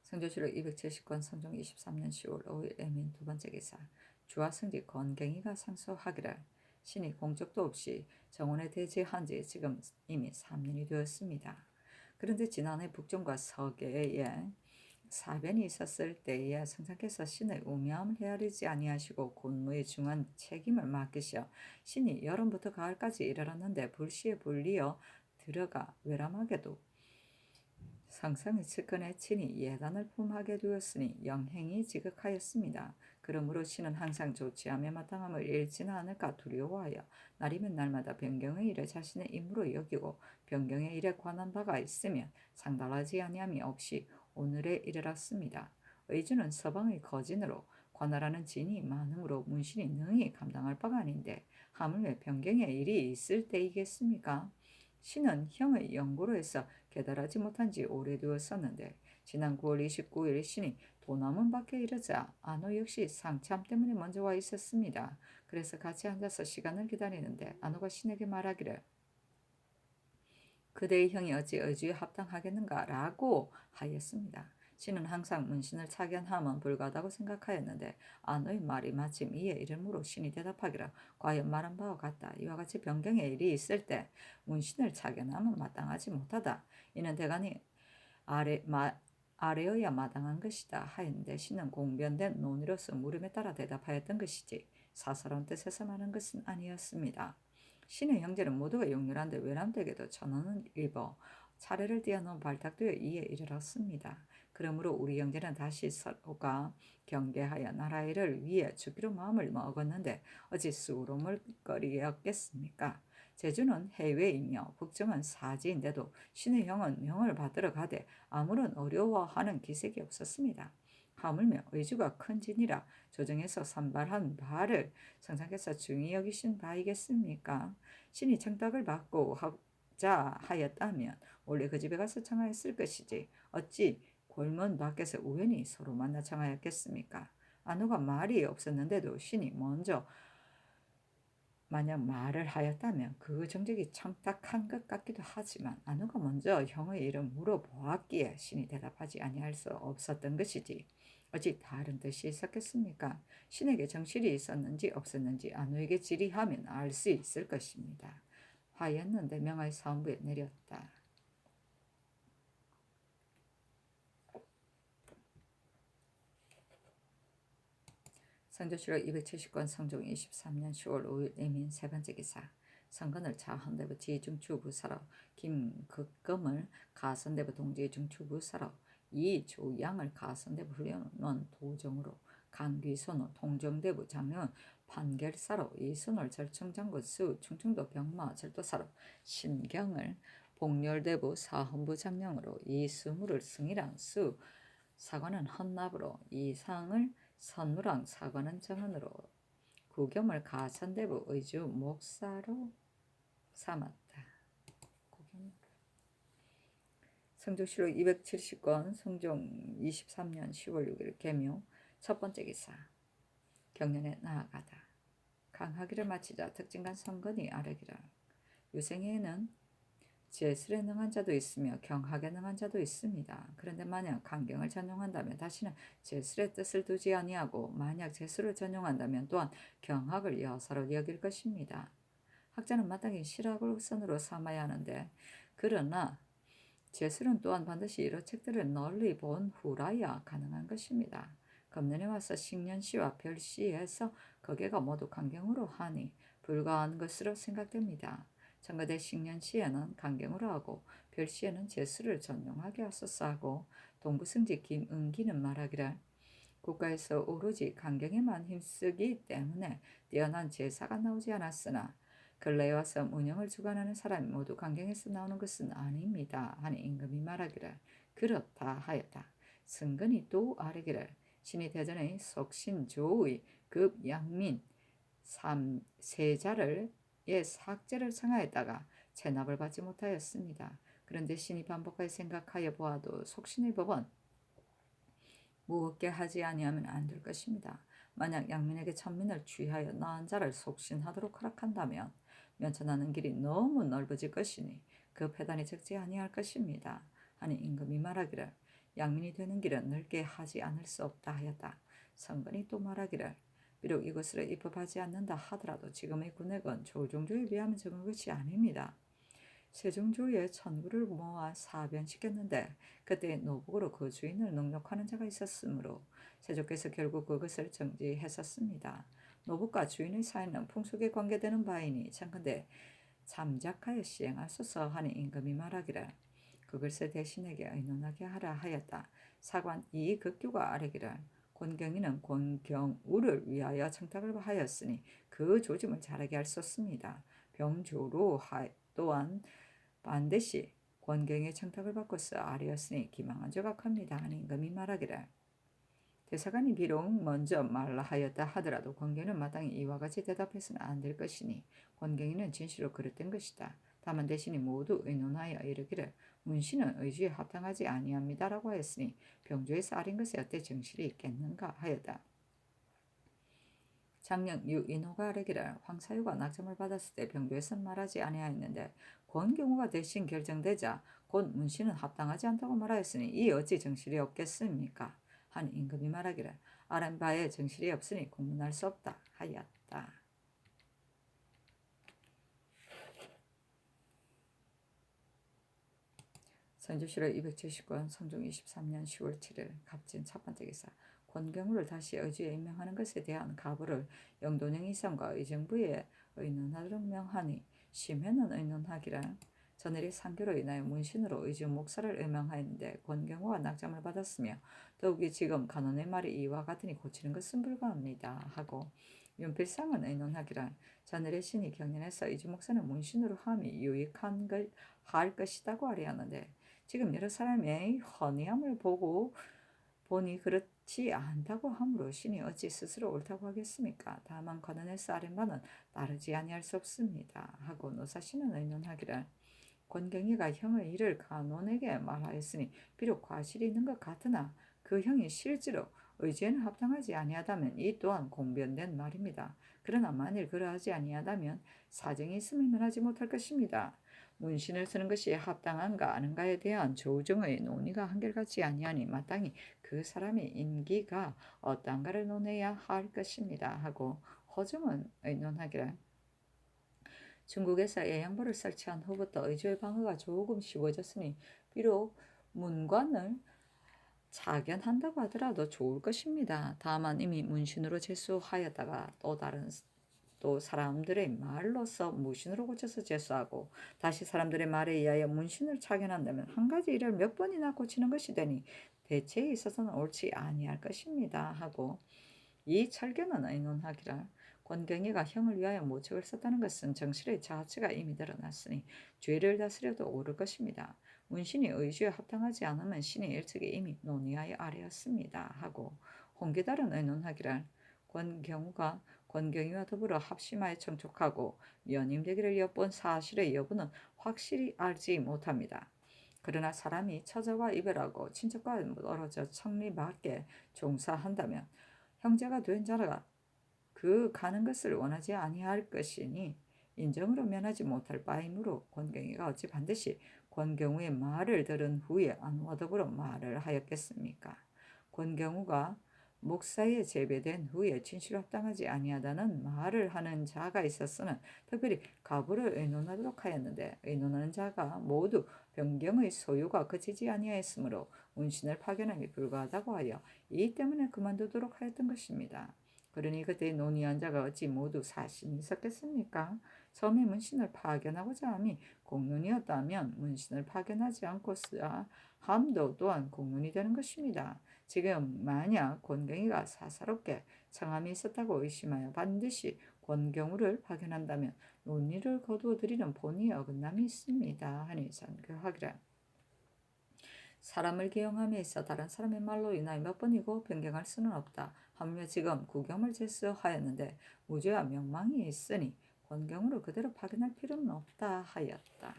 성조실록 270권 성종 23년 10월 5일 애민 두번째 기사. 주하성지 권경이가 상소하기를. 신이 공적도 없이 정원에 대지한 지 지금 이미 3년이 되었습니다. 그런데 지난해 북종과 서계에 사변이 있었을 때에 성상께서 신의 우매함을 헤아리지 아니하시고 군무의 중한 책임을 맡기시어 신이 여름부터 가을까지 이르렀는데 불시에 불리어 들어가 외람하게도 성상의 측근에 친히 예단을 품하게 되었으니 영행이 지극하였습니다. 그러므로 신은 항상 조치함에 마땅함을 잃지는 않을까 두려워하여 날이면 날마다 변경의 일을 자신의 임무로 여기고 변경의 일에 관한 바가 있으면 상달하지 아니함이 없이 오늘에 이르렀습니다. 의주는 서방의 거진으로 관할하는 진이 많으므로 문신이 능히 감당할 바가 아닌데 하물며 변경의 일이 있을 때이겠습니까? 신은 형의 연고로 해서 깨달하지 못한 지 오래되었었는데 지난 9월 29일 신이 도남문 밖에 이르자 안호 역시 상참 때문에 먼저 와 있었습니다. 그래서 같이 앉아서 시간을 기다리는데 안호가 신에게 말하기를. 그대의 형이 어찌 의주에 합당하겠는가 라고 하였습니다. 신은 항상 문신을 착연함은 불가하다고 생각하였는데 안호의 말이 마침 이에 이르므로 신이 대답하기를. 과연 말한 바와 같다. 이와 같이 변경의 일이 있을 때 문신을 착연함은 마땅하지 못하다. 이는 대간이 아래어야 마땅한 것이다 하였는데 신은 공변된 논의로서 물음에 따라 대답하였던 것이지 사사로운 뜻에서 말한 것은 아니었습니다. 신의 형제는 모두가 용렬한데 외람되게도 전원은 입어 차례를 띄어놓은 발탁되어 이에 이르렀습니다. 그러므로 우리 형제는 다시 서로가 경계하여 나라의 일을 위해 죽기로 마음을 먹었는데 어찌 수고로울 거리였겠습니까? 제주는 해외이며 북정은 사지인데도 신의 형은 명을 받으러 가되 아무런 어려워하는 기색이 없었습니다. 하물며 의주가 큰 진이라 조정에서 선발한 바를 성상께서 중히 여기신 바이겠습니까? 신이 청탁을 받고 하자 하였다면 원래 그 집에 가서 청하였을 것이지 어찌 골문 밖에서 우연히 서로 만나 청하였겠습니까? 안호가 말이 없었는데도 신이 먼저 만약 말을 하였다면 그 정적이 청탁한 것 같기도 하지만 안호가 먼저 형의 일을 물어보았기에 신이 대답하지 아니할 수 없었던 것이지 어찌 다른 뜻이 있었겠습니까? 신에게 정실이 있었는지 없었는지 안우에게 질의하면 알 수 있을 것입니다. 하였는데 명하의 사원부에 내렸다. 성조실록 270권 성종 23년 10월 5일 내민 세 번째 기사. 성건을 차헌대부 지중추부사로 김극금을 가선대부 동지중추부사로 이조양을 가선대부 훈련원 도정으로 강귀손을 통정대부 장려원 판결사로 이순을 절청장군수 충청도 병마 절도사로 신경을 복렬대부 사헌부 장령으로 이수무를 승이랑 수 사관은 헌납으로 이상을 선무랑 사관은 정원으로 구겸을 가선대부 의주 목사로 삼았다. 성종실록 270권 성종 23년 10월 6일 개묘 첫 번째 기사. 경년에 나아가다. 강하기를 마치자 특징간 성건이 아뢰기를 유생에는 제술에 능한 자도 있으며 경학에 능한 자도 있습니다. 그런데 만약 강경을 전용한다면 다시는 제술의 뜻을 두지 아니하고 만약 제술을 전용한다면 또한 경학을 여사로 여길 것입니다. 학자는 마땅히 실학으로 삼아야 하는데 그러나 제술은 또한 반드시 여러 책들을 널리 본 후라야 가능한 것입니다. 금년에 와서 식년시와 별시에서 거기가 모두 강경으로 하니 불가한 것으로 생각됩니다. 청가대 식년시에는 강경으로 하고 별시에는 제술을 전용하게 하소서 하고 동부승지 김은기는 말하기를 국가에서 오로지 강경에만 힘쓰기 때문에 뛰어난 제사가 나오지 않았으나 근래에 와서 운영을 주관하는 사람이 모두 강경에서 나오는 것은 아닙니다. 하니 임금이 말하기를 그렇다 하였다. 승근이 또 아뢰기를 신이 대전의 속신조의 급양민 3세자를 삭제를 청하였다가 체납을 받지 못하였습니다. 그런데 신이 반복하여 생각하여 보아도 속신의 법은 무겁게 하지 아니하면 안 될 것입니다. 만약 양민에게 천민을 취하여 나은 자를 속신하도록 허락한다면 면천하는 길이 너무 넓어질 것이니 그 패단이 적지 아니할 것입니다. 하니 임금이 말하기를 양민이 되는 길은 넓게 하지 않을 수 없다 하였다. 성건이 또 말하기를 비록 이것으로 입법하지 않는다 하더라도 지금의 군액은 조종조에 비하면 적은 것이 아닙니다. 세종조에 천구를 모아 사변시켰는데 그때 노북으로 그 주인을 능욕하는 자가 있었으므로 세조께서 결국 그것을 정지했었습니다. 노북과 주인의 사이는 풍속에 관계되는 바이니 청컨대 잠작하여 시행하소서 하니 임금이 말하기를 그것을 대신에게 의논하게 하라 하였다. 사관 이극규가 아뢰기를 권경이는 권경우를 위하여 청탁을 하였으니 그 조짐을 잘하게 할 수 없습니다. 병조로 또한 반드시 권경의 청탁을 받고서 아뢰었으니 기망한 조각합니다. 하니 임금이 말하기를 대사관이 비록 먼저 말라 하였다 하더라도 권경은 마땅히 이와 같이 대답해서는 안 될 것이니 권경이는 진실로 그릇된 것이다. 다만 대신이 모두 의논하여 이르기를 문신은 의지에 합당하지 아니합니다라고 하였으니 병조에서 아린 것에 어때 정실이 있겠는가 하였다. 장령 유인호가 아뢰기를 황사유가 낙점을 받았을 때 병조에서 말하지 아니하였는데 권경우가 대신 결정되자 곧 문신은 합당하지 않다고 말하였으니 이 어찌 정실이 없겠습니까? 한 임금이 말하기를 아는 바에 정실이 없으니 공문할 수 없다 하였다. 선조실록 270권 성종 23년 10월 7일 갑진 첫 번째 기사. 권경우를 다시 의주에 임명하는 것에 대한 가부를 영돈영 이상과 의정부에 의논하도록 명하니 심해는 의논하기를 전일이 상교로 인하여 문신으로 의주 목사를 임명하였는데 권경우가 낙점을 받았으며 더욱이 지금 간원의 말이 이와 같으니 고치는 것은 불가합니다 하고 윤필상은 의논하기를 전일의 신이 경연에서 의주 목사는 문신으로 함이 유익한 걸 할 것이다고 하려는데 지금 여러 사람의 헌의함을 보니 그렇지 않다고 하므로 신이 어찌 스스로 옳다고 하겠습니까? 다만 관원에서 아린 바는 따르지 아니할 수 없습니다. 하고 노사신은 의논하기를 권경이가 형의 일을 간원에게 말하였으니 비록 과실이 있는 것 같으나 그 형이 실제로 의지에는 합당하지 아니하다면 이 또한 공변된 말입니다. 그러나 만일 그러하지 아니하다면 사정이 있음을 면하지 못할 것입니다. 문신을 쓰는 것이 합당한가 아닌가에 대한 조정의 논의가 한결같지 아니하니 마땅히 그 사람의 임기가 어떠한가를 논해야 할 것입니다 하고 허정은 의논하기를 중국에서 예양보를 설치한 후부터 의주의 방어가 조금 쉬워졌으니 비록 문관을 자견한다고 하더라도 좋을 것입니다. 다만 이미 문신으로 제수하였다가 또 사람들의 말로서 무신으로 고쳐서 제수하고 다시 사람들의 말에 의하여 문신을 착연한다면 한 가지 일을 몇 번이나 고치는 것이 되니 대체에 있어서는 옳지 아니할 것입니다 하고 이 철견은 의논하기를 권경이가 형을 위하여 모책을 썼다는 것은 정실의 자체가 이미 드러났으니 죄를 다스려도 옳을 것입니다. 문신이 의주에 합당하지 않으면 신의 일찍이 이미 논의하여 아뢰었습니다 하고 홍계달은 의논하기를 권경이와 더불어 합심하여 청촉하고 연임되기를 엿본 사실의 여부는 확실히 알지 못합니다. 그러나 사람이 처자와 이별하고 친척과 멀어져 청리 밖에 종사한다면 형제가 된 자가 그 가는 것을 원하지 아니할 것이니 인정으로 면하지 못할 바이므로 권경이가 어찌 반드시 권경우의 말을 들은 후에 안우와 더불어 말을 하였겠습니까? 권경우가 목사에 제배된 후에 진실로 합당하지 아니하다는 말을 하는 자가 있었으나 특별히 가부를 의논하도록 하였는데 의논하는 자가 모두 변경의 소유가 그치지 아니하였으므로 문신을 파견함이 불가하다고 하여 이 때문에 그만두도록 하였던 것입니다. 그러니 그때 논의한 자가 어찌 모두 사심이 있었겠습니까? 처음에 문신을 파견하고자 함이 공론이었다면 문신을 파견하지 않고서야 함도 또한 공론이 되는 것입니다. 지금 만약 권경이가 사사롭게 청함이 있었다고 의심하여 반드시 권경우를 파견한다면 논의를 거두어 드리는 본의 어긋남이 있습니다 하니 선교하기를 사람을 기용함에 있어 다른 사람의 말로 인하여 몇 번이고 변경할 수는 없다. 하물며 지금 구경을 제수하였는데 무죄와 명망이 있으니 권경으로 그대로 파견할 필요는 없다 하였다.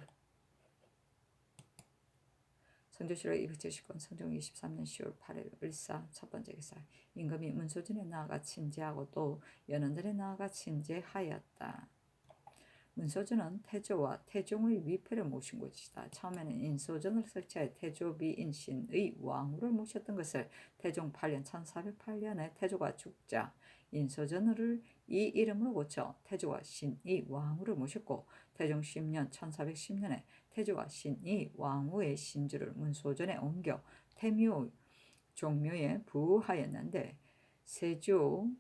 성조실록 270권 성종 23년 10월 8일 을사 첫 번째 기사 임금이 문소전에 나아가 친제하고 또 연원들에 나아가 친제하였다. 문소전은 태조와 태종의 위패를 모신 곳이다. 처음에는 인소전을 설치하여 태조비인신의 왕후를 모셨던 것을 태종 8년 1408년에 태조가 죽자 인소전을 이 이름으로 고쳐 태조와 신이 왕후를 모셨고 태종 10년 1410년에 태조와 신이 왕후의 신주를 문소전에 옮겨 태묘 종묘에 부하였는데 세종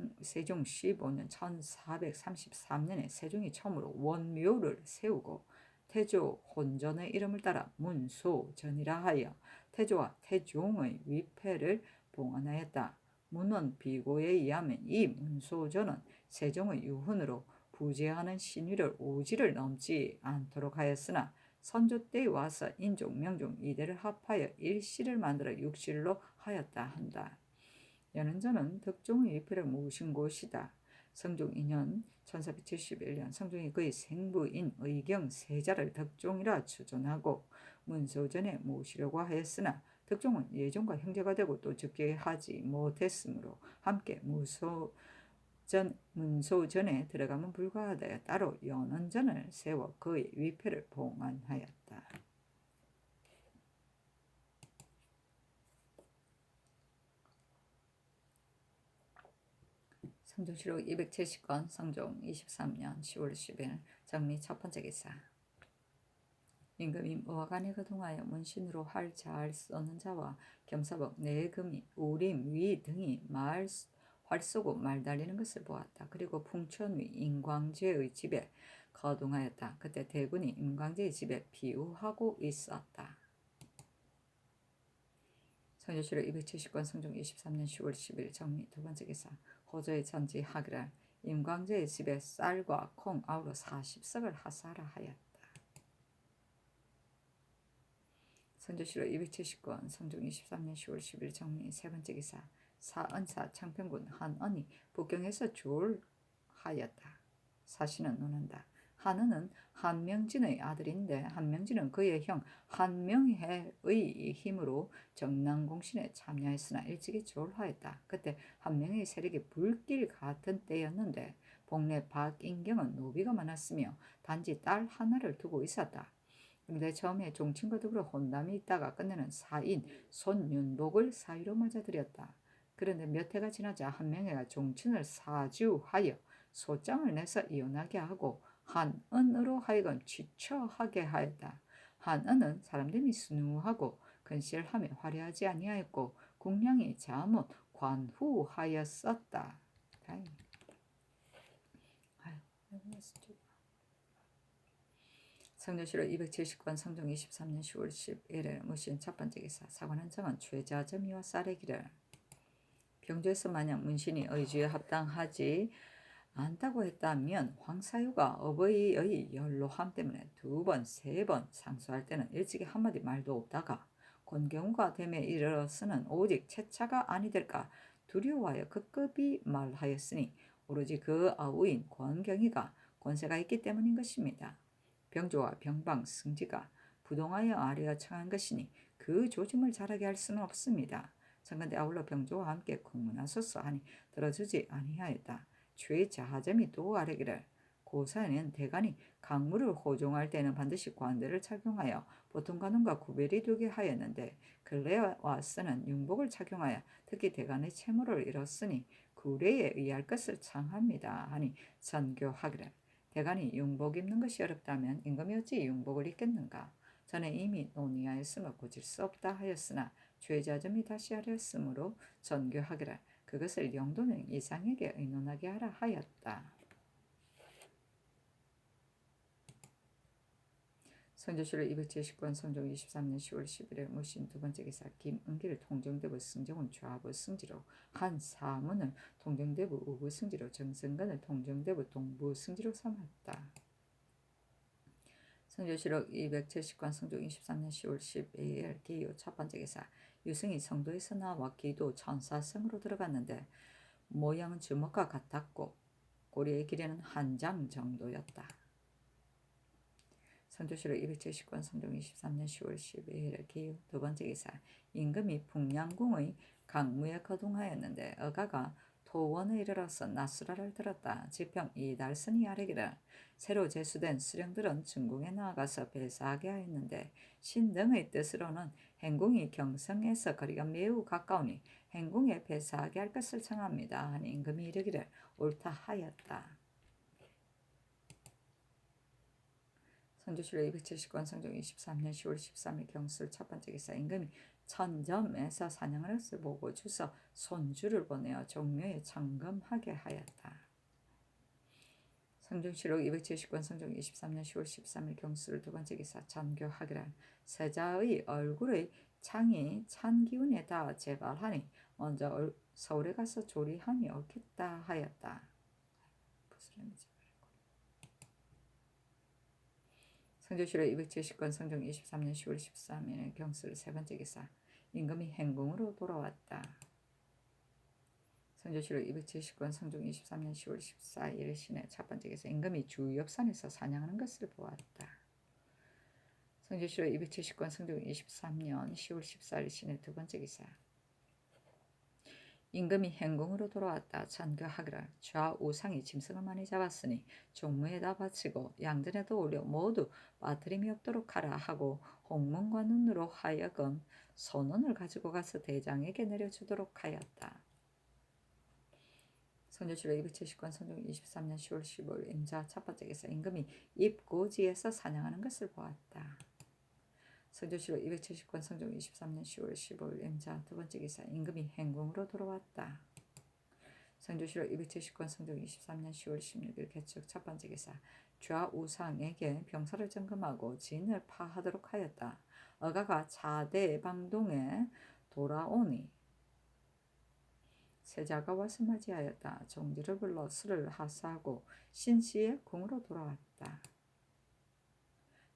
15년 1433년에 세종이 처음으로 원묘를 세우고 태조 혼전의 이름을 따라 문소전이라 하여 태조와 태종의 위패를 봉헌하였다. 문헌 비고에 의하면 이 문소전은 세종의 유훈으로 부재하는 신위를 5지를 넘지 않도록 하였으나 선조 때에 와서 인종, 명종 이대를 합하여 일시를 만들어 육실로 하였다 한다. 연원전은 덕종의 위패를 모신 곳이다. 성종 2년 1471년 성종이 그의 생부인 의경 세자를 덕종이라 추존하고 문소전에 모시려고 하였으나 덕종은 예종과 형제가 되고 또 즉계하지 못했으므로 함께 문소전에 들어가면 불가하다여 따로 연원전을 세워 그의 위패를 봉헌하였다. 성종실록 270권 성종 23년 10월 10일 정리 첫 번째 기사 임금이 무화관에 거동하여 문신으로 활 잘 쏘는 자와 겸사복 내금이 우림 위 등이 활 쏘고 말 달리는 것을 보았다. 그리고 풍천위 임광재의 집에 거동하였다. 그때 대군이 임광재의 집에 비우하고 있었다. 성조실록 270권 성종 23년 10월 10일 정리 두 번째 기사 호조의 천지 하기를 임광재의 집에 쌀과 콩 아우러 40석을 하사라 하였다. 성조실록 270권 성종 23년 10월 10일 정리 세 번째 기사 사은사 청평군 한언이 북경에서 주울하였다. 사시는 논한다. 한은은 한명진의 아들인데 한명진은 그의 형 한명해의 힘으로 정난공신에 참여했으나 일찍이 졸하였다. 그때 한명의 세력이 불길 같은 때였는데 복내 박인경은 노비가 많았으며 단지 딸 하나를 두고 있었다. 그런데 처음에 종친과 더불어 혼담이 있다가 끝내는 사인 손윤복을 사위로 맞아들였다. 그런데 몇 해가 지나자 한 명이가 종친을 사주하여 소장을 내서 이혼하게 하고 한은으로 하여금 취처하게 하였다. 한은은 사람됨이 순우하고 근실하며 화려하지 아니하였고 국량이 자못 관후하였었다. 성조실록 270권 성종 23년 10월 10일에 무신 첫 번째 기사 사관한 정은 최자점이와 쌀의기를 병조에서 만약 문신이 의주에 합당하지 않다고 했다면 황사유가 어버이의 연로함 때문에 2번, 3번 상소할 때는 일찍이 한마디 말도 없다가 권경우가 됨에 이르러서는 오직 채차가 아니될까 두려워하여 급급히 말하였으니 오로지 그 아우인 권경희가 권세가 있기 때문인 것입니다. 병조와 병방 승지가 부동하여 아뢰어 청한 것이니 그 조짐을 잘하게 할 수는 없습니다. 청건대 아울러 병조와 함께 공문하소서 하니 들어주지 아니하였다. 최자하점이 또 아뢰기를 고사에는 대간이 강물을 호종할 때는 반드시 관대를 착용하여 보통 관원과 구별이 되게 하였는데 근래에 와서는 융복을 착용하여 특히 대간의 채무를 잃었으니 구례에 의할 것을 청합니다 하니 선교하기를 대간이 융복 입는 것이 어렵다면 임금이 어찌 융복을 입겠는가. 전에 이미 논의하였으며 고칠 수 없다 하였으나 죄자점이 다시 하였으므로 전교하기를 그것을 영도명 이상에게 의논하게 하라 하였다. 성조실록 270권 성종 23년 10월 11일 무신 두 번째 기사 김은기를 통정대부 승정원 좌부 승지로 한 사문을 통정대부 우부 승지로 정승건을 통정대부 동부 승지로 삼았다. 성조실록 270권 성종 23년 10월 12일 기유 첫 번째 기사 유승이 성도에서 나와 기도 천사성으로 들어갔는데 모양은 주먹과 같았고 꼬리의 길이는 한 장 정도였다. 성조실록 270권 성종 23년 10월 12일 기유 두 번째 기사 임금이 북량궁의 강무에 거동하였는데 어가가 토원에 이르러서 나수라를 들었다. 지평 이달선이 아뢰기를 새로 제수된 수령들은 중궁에 나아가서 배사하게 하였는데 신등의 뜻으로는 행궁이 경성에서 거리가 매우 가까우니 행궁에 배사하게 할 것을 청합니다 하니 임금이 이르기를 옳다 하였다. 성조실록 270권 성종 23년 10월 13일 경술 첫 번째 기사 임금이 천점에서 사냥을 해서 보고 주서 손주를 보내어 종묘에 청금하게 하였다. 성종실록 270권 성종 23년 10월 13일 경술 두 번째 기사 전교하기란 세자의 얼굴의 창이 찬 기운에 닿아 재발하니 먼저 서울에 가서 조리함이 옳겠다 하였다. 성조실록 270권 성종 23년 10월 13일 경술 세 번째 기사 임금이 행궁으로 돌아왔다. 성조실록 270권 성종 23년 10월 14일 신의 첫 번째 기사 임금이 주엽산에서 사냥하는 것을 보았다. 성조실록 270권 성종 23년 10월 14일 신의 두 번째 기사 임금이 행궁으로 돌아왔다. 전교하기를 좌우상이 짐승을 많이 잡았으니 종무에다 바치고 양전에도 올려 모두 빠뜨림이 없도록 하라 하고 홍문과 눈으로 하여금 선원을 가지고 가서 대장에게 내려주도록 하였다. 성조실록 270권 성종 23년 10월 15일 임자 첫 번째 기사 임금이 입고지에서 사냥하는 것을 보았다. 성조실록 270권 성종 23년 10월 15일 임자 두 번째 기사 임금이 행궁으로 돌아왔다. 성조실록 270권 성종 23년 10월 16일 개축 첫 번째 기사 좌우상에게 병사를 점검하고 진을 파하도록 하였다. 어가가 차대방동에 돌아오니 세자가 와서 맞이하였다. 종지를 불러 술을 하사하고 신씨의 궁으로 돌아왔다.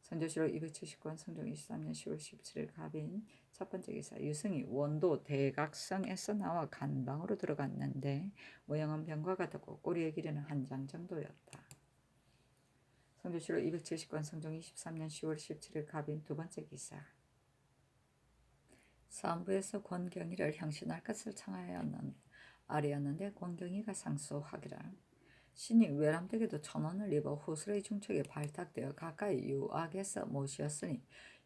성조실록 270권 성종 23년 10월 17일 갑인 첫 번째 기사 유승이 원도 대각성에서 나와 간방으로 들어갔는데 모양은 병과 같았고 꼬리의 길이는 한 장 정도였다. 성조실록 270권 성종 23년 10월 17일 갑인 두 번째 기사 사헌부에서 권경희를 향신할 것을 청하였는데 권경희가 상소하기를 신이 외람되게도 천원을 입어 후스의 중책에 발탁되어 가까이 유악에서 모시었으니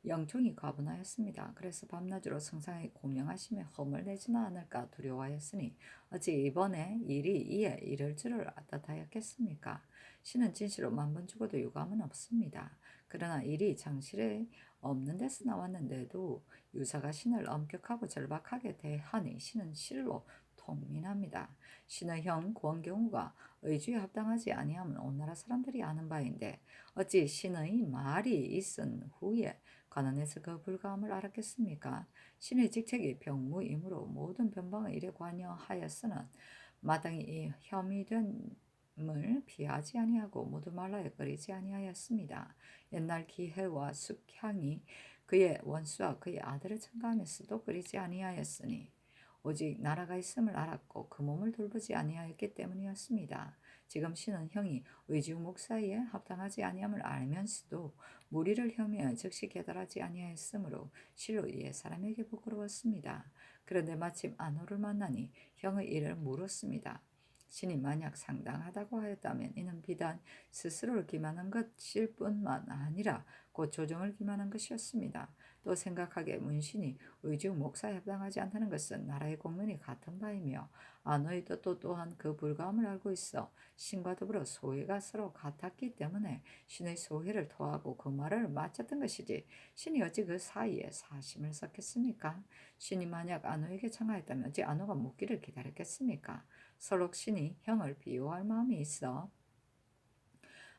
영종이 과분하였습니다. 그래서 밤낮으로 성상에 공명하심에 험을 내지는 않을까 두려워하였으니 어찌 이번에 일이 이에 이를 줄을 아따하였겠습니까? 신은 진실로 만번 죽어도 유감은 없습니다. 그러나 일이 장실에 없는 데서 나왔는데도 유사가 신을 엄격하고 절박하게 대하니 신은 실로 통민합니다. 신의 형 권경우가 의주에 합당하지 아니하면 온 나라 사람들이 아는 바인데 어찌 신의 말이 있은 후에 관원에서 그 불가함을 알았겠습니까? 신의 직책이 병무이므로 모든 변방의 일에 관여하였으는 마땅히 이 혐의됨을 피하지 아니하고 모두 말라에 끓이지 아니하였습니다. 옛날 기해와 숙향이 그의 원수와 그의 아들을 청가하면서도 끓이지 아니하였으니 오직 나라가 있음을 알았고 그 몸을 돌보지 아니하였기 때문이었습니다. 지금 신은 형이 의지우 목사에 합당하지 아니함을 알면서도 무리를 혐의하여 즉시 깨달하지 아니하였으므로 실로 이에 사람에게 부끄러웠습니다. 그런데 마침 안호를 만나니 형의 일을 물었습니다. 신이 만약 상당하다고 하였다면 이는 비단 스스로를 기만한 것일 뿐만 아니라 곧 조정을 기만한 것이었습니다. 또 생각하기에 문신이 의주 목사에 합당하지 않다는 것은 나라의 공론이 같은 바이며 안호의 뜻도 또한 그 불가함을 알고 있어 신과 더불어 소회가 서로 같았기 때문에 신의 소회를 토하고 그 말을 마쳤던 것이지 신이 어찌 그 사이에 사심을 섞겠습니까? 신이 만약 안호에게 청하였다면 어찌 안호가 묻기를 기다렸겠습니까? 설록 신이 형을 비호할 마음이 있어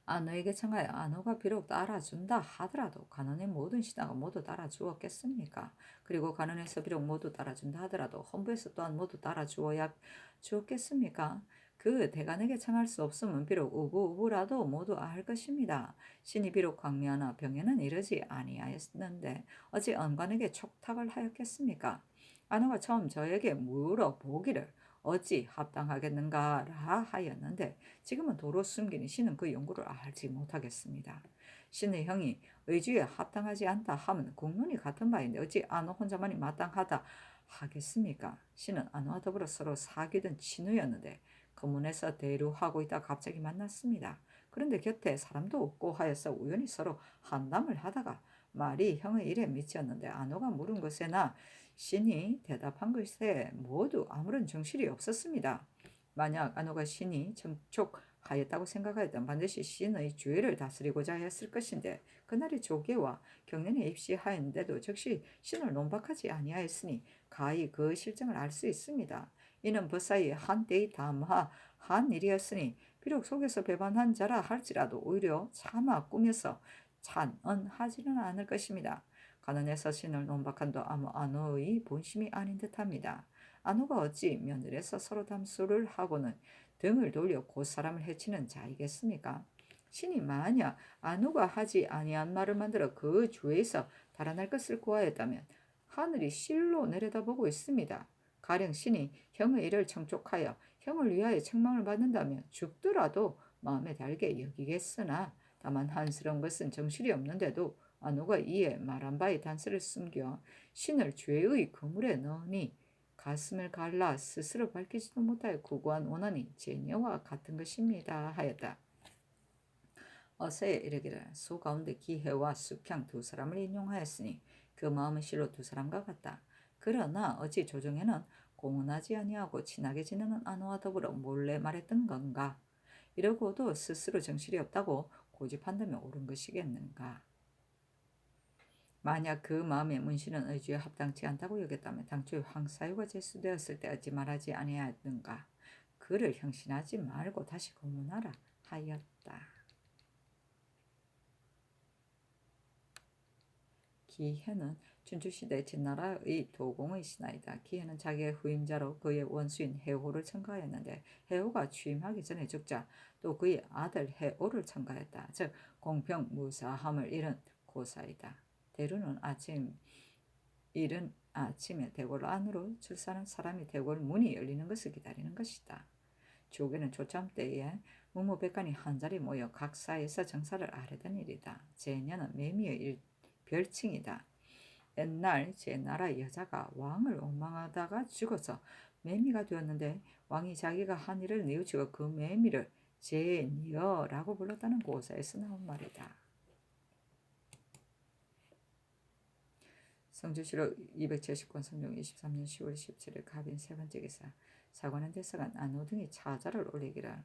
안호에게 청하여 안호가 비록 따라준다 하더라도 가난의 모든 신하가 모두 따라주었겠습니까? 그리고 가난에서 비록 모두 따라준다 하더라도 헌부에서 또한 모두 따라주어야 주었겠습니까? 그 대간에게 청할 수 없으면 비록 우부우부라도 모두 알 것입니다. 신이 비록 광명하나 병에는 이르지 아니하였는데 어찌 언관에게 촉탁을 하였겠습니까? 안호가 처음 저에게 물어보기를 어찌 합당하겠는가라 하였는데 지금은 도로 숨기니 신은 그 연구를 알지 못하겠습니다. 신의 형이 의주에 합당하지 않다 하면 공론이 같은 바인데 어찌 안호 혼자만이 마땅하다 하겠습니까? 신은 안호와 더불어 서로 사귀던 친구였는데 검문에서 대류하고 있다 갑자기 만났습니다. 그런데 곁에 사람도 없고 하여서 우연히 서로 한담을 하다가 말이 형의 일에 미치었는데 안호가 물은 것에나 신이 대답한 것에 모두 아무런 정실이 없었습니다. 만약 안호가 신이 정촉하였다고 생각하였다면 반드시 신의 주의를 다스리고자 했을 것인데 그날이 조계와 경련에 입시하였는데도 즉시 신을 논박하지 아니하였으니 가히 그 실정을 알 수 있습니다. 이는 법사의 한때의 담화한 일이었으니 비록 속에서 배반한 자라 할지라도 오히려 차마 꾸며서 찬언하지는 않을 것입니다. 가난해서 신을 논박한도 아무 안호의 본심이 아닌 듯합니다. 안호가 어찌 며느리에서 서로 담소를 하고는 등을 돌려 곧 사람을 해치는 자이겠습니까? 신이 만약 안호가 하지 아니한 말을 만들어 그 주에서 달아날 것을 구하였다면 하늘이 실로 내려다보고 있습니다. 가령 신이 형의 일을 청족하여 형을 위하여 책망을 받는다면 죽더라도 마음에 달게 여기겠으나 다만 한스러운 것은 정실이 없는데도 안호가 이에 말한 바의 단서를 숨겨 신을 죄의 그물에 넣으니 가슴을 갈라 스스로 밝히지도 못하여 구구한 원한이 제녀와 같은 것입니다 하였다. 어서에 이르기를 소 가운데 기해와 숙향 두 사람을 인용하였으니 그 마음은 실로 두 사람과 같다. 그러나 어찌 조정에는 공언하지 아니하고 친하게 지내는 안호와 더불어 몰래 말했던 건가? 이러고도 스스로 정실이 없다고 고집한다면 옳은 것이겠는가? 만약 그 마음에 문신은 의주에 합당치 않다고 여겼다면 당초에 황사유가 제수되었을 때 어찌 말하지 아니하였는가? 그를 형신하지 말고 다시 고문하라 하였다. 기해는 춘추시대 진나라의 도공의 신하이다. 기해는 자기의 후임자로 그의 원수인 해호를 청가하였는데 해호가 취임하기 전에 죽자 또 그의 아들 해오를 청가했다. 즉 공평무사함을 잃은 고사이다. 대루는 이른 아침에 대궐 안으로 출사하는 사람이 대궐 문이 열리는 것을 기다리는 것이다. 조계는 초참 때에 무무백관이 한자리 모여 각사에서 정사를 아뢰던 일이다. 제녀는 매미의 별칭이다. 옛날 제 나라 여자가 왕을 원망하다가 죽어서 매미가 되었는데 왕이 자기가 한 일을 뉘우치고 그 매미를 제니어라고 불렀다는 고사에서 나온 말이다. 성주시로 270권 성종 23년 10월 17일 갑인 세 번째 기사. 사관은 대사관 안호등이 차자를 올리기를.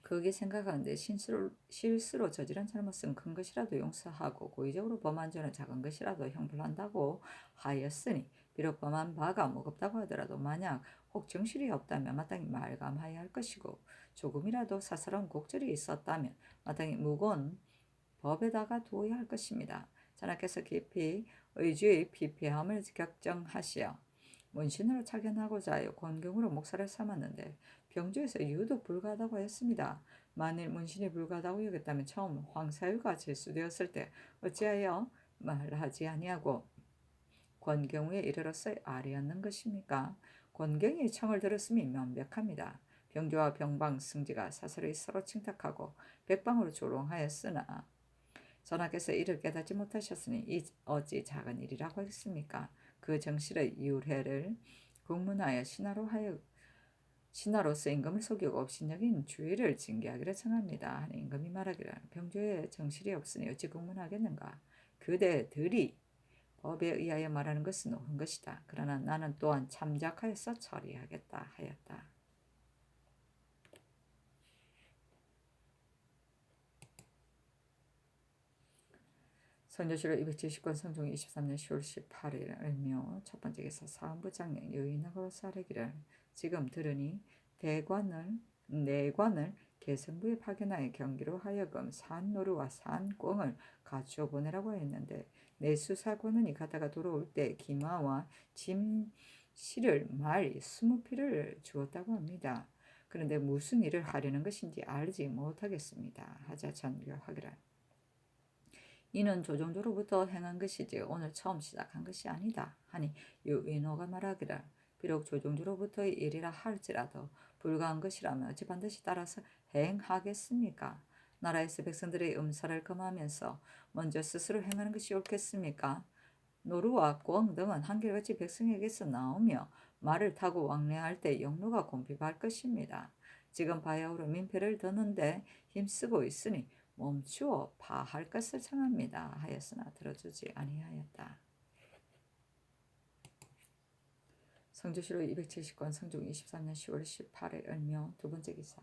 그게 생각하는데 실수로 저지른 잘못은 큰 것이라도 용서하고 고의적으로 범한 죄는 작은 것이라도 형벌한다고 하였으니 비록 범한 바가 무겁다고 하더라도 만약 혹 정실이 없다면 마땅히 말감하여야 할 것이고 조금이라도 사사로운 곡절이 있었다면 마땅히 무거운 법에다가 두어야 할 것입니다. 전하께서 깊이 의주의 피폐함을 격정하시어 문신으로 착연하고자 하여 권경으로 목사를 삼았는데 병주에서 유독 불가하다고 하였습니다. 만일 문신이 불가하다고 여겼다면 처음 황사유가 제수되었을 때 어찌하여 말하지 아니하고 권경우에 이르러서 아뢰었는 것입니까? 권경이 청을 들었음이 명백합니다. 병주와 병방 승지가 사설이 서로 칭탁하고 백방으로 조롱하였으나 전하께서 이를 깨닫지 못하셨으니 이 어찌 작은 일이라고 하겠습니까? 그 정실의 유해를 국문하여 신하로서 임금을 속이고 업신여긴 주의를 징계하기를 청합니다. 하니 임금이 말하기를 병조에 정실이 없으니 어찌 국문하겠는가? 그대들이 법에 의하여 말하는 것은 옳은 것이다. 그러나 나는 또한 참작하여서 처리하겠다 하였다. 선조실록 270권 성종 23년 10월 18일 을묘 첫 번째 기사 사헌부 장령 여인하고 사례기를 지금 들으니 내관을 개성부에 파견하여 경기로 하여금 산노루와 산꽁을 갖추어 보내라고 했는데 내수사관원이 가다가 돌아올 때 기마와 짐실을 말 20피를 주었다고 합니다. 그런데 무슨 일을 하려는 것인지 알지 못하겠습니다. 하자 전교하기를. 이는 조정조로부터 행한 것이지 오늘 처음 시작한 것이 아니다 하니 유인호가 말하기를 비록 조정조로부터의 일이라 할지라도 불가한 것이라면 어찌 반드시 따라서 행하겠습니까? 나라에서 백성들의 음사를 금하면서 먼저 스스로 행하는 것이 옳겠습니까? 노루와 꿩 등은 한결같이 백성에게서 나오며 말을 타고 왕래할 때 영루가 곰핍할 것입니다. 지금 바야흐로 민폐를 드는데 힘쓰고 있으니 멈추어 파할 것을 청합니다 하였으나 들어주지 아니하였다. 성주시로 270권 성종 23년 10월 18일 을묘 두 번째 기사.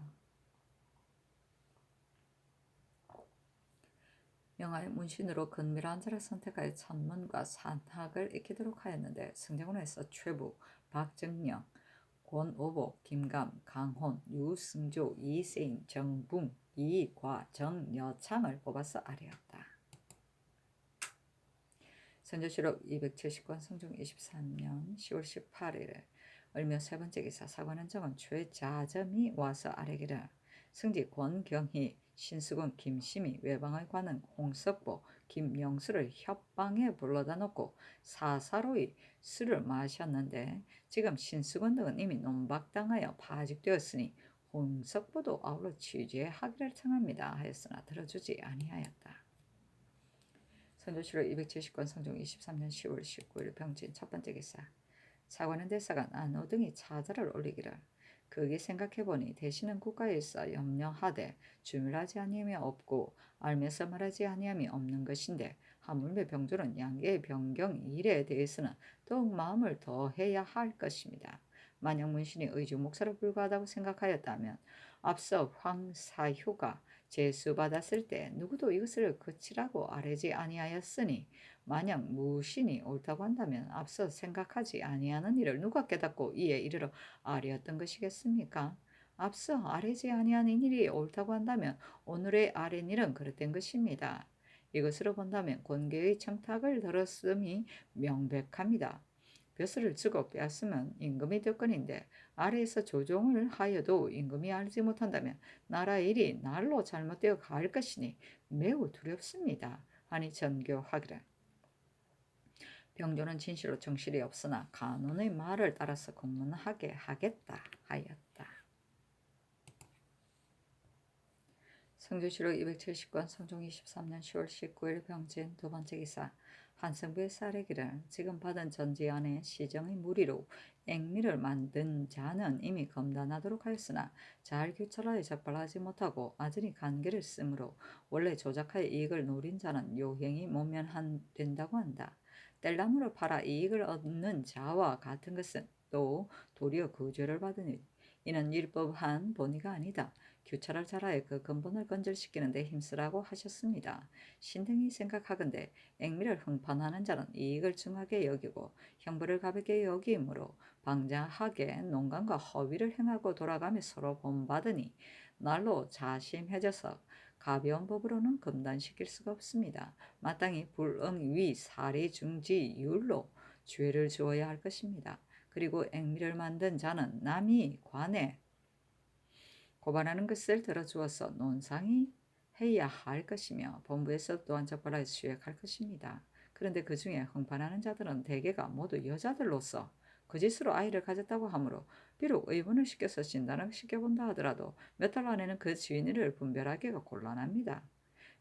명하여 문신으로 근밀한 자를 선택하여 천문과 산학을 익히도록 하였는데 승정원에서 최부, 박정령, 권오복, 김감, 강혼, 유승조, 이세인, 정붕, 이과, 정여창을 뽑아서 아뢰었다. 선조실록 270권 성종 23년 10월 18일 을묘 세 번째 기사 사관원 정은 최자점이 와서 아뢰기를 승지 권경희, 신수군 김심이 외방의 관은 홍석보, 김영수를 협방에 불러다 놓고 사사로이 술을 마셨는데 지금 신수군 등은 이미 논박당하여 파직되었으니 홍석보도 아울러 취재하기를 청합니다 하였으나 들어주지 아니하였다. 선조실록 270권 성종 23년 10월 19일 병진 첫 번째 기사. 사관은 대사관 안호등이 차자를 올리기를 그게 생각해보니 대신은 국가에서 염려하되 주밀하지 아니함이 없고 알면서 말하지 아니함이 없는 것인데 하물며 병조는 양계의 변경 일에 대해서는 더욱 마음을 더해야 할 것입니다. 만약 문신이 의주 목사로 불과하다고 생각하였다면 앞서 황사효가 제수받았을 때 누구도 이것을 그치라고 아뢰지 아니하였으니 만약 무신이 옳다고 한다면 앞서 생각하지 아니하는 일을 누가 깨닫고 이에 이르러 아뢰었던 것이겠습니까? 앞서 아뢰지 아니하는 일이 옳다고 한다면 오늘의 아뢰는 일은 그릇된 것입니다. 이것으로 본다면 권계의 청탁을 들었음이 명백합니다. 벼슬을 주고 빼앗으면 임금이 될 건인데 아래에서 조종을 하여도 임금이 알지 못한다면 나라의 일이 날로 잘못되어 갈 것이니 매우 두렵습니다. 하니 전교하기를 병조는 진실로 정실이 없으나 간원의 말을 따라서 공문하게 하겠다 하였다. 성주시록 270권 성종 23년 10월 19일 병진 두 번째 기사. 한성부의 쌀에기를 지금 받은 전지 안에 시정의 무리로 앵미를 만든 자는 이미 검단하도록 하였으나 잘 규철하여 적발하지 못하고 아전히 간계를 쓰므로 원래 조작하여 이익을 노린 자는 요행이 모면된다고 한다. 뗄나무를 팔아 이익을 얻는 자와 같은 것은 또 도리어 그 죄를 받으니 이는 율법한 본의가 아니다. 규철할 자라에 그 근본을 건절시키는 데 힘쓰라고 하셨습니다. 신등이 생각하건대 앵미를 흥판하는 자는 이익을 중하게 여기고 형벌을 가볍게 여기므로 방자하게 농간과 허위를 행하고 돌아가며 서로 본받으니 날로 자심해져서 가벼운 법으로는 금단시킬 수가 없습니다. 마땅히 불응위 사리중지율로 죄를 주어야 할 것입니다. 그리고 앵미를 만든 자는 남이 관에 고발하는 것을 들어주어서 논상이 해야 할 것이며 본부에서 또한 적발하여 수행할 것입니다. 그런데 그 중에 흥판하는 자들은 대개가 모두 여자들로서 그 짓으로 아이를 가졌다고 하므로 비록 의문을 시켜서 진단을 시켜본다 하더라도 몇 달 안에는 그 주인을 분별하기가 곤란합니다.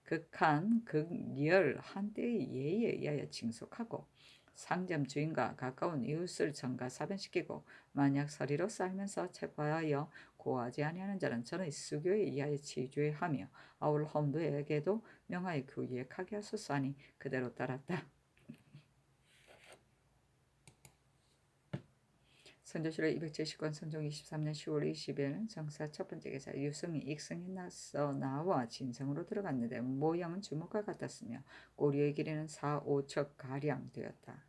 극한 극리얼 한때의 예의에 의하여 징속하고 상점 주인과 가까운 이웃을 전가사변시키고 만약 서리로 살면서 체포하여 고하지 아니하는 자는 전의 수교에 의하여 치죄하며 아울 험도에게도 명하여 규례하게 하소서 하니 그대로 따랐다. 선조실록 270권 선종 23년 10월 20일 정사 첫 번째 기사 유승이 익성에 나와 진성으로 들어갔는데 모양은 주먹과 같았으며 꼬리의 길이는 4, 5척 가량 되었다.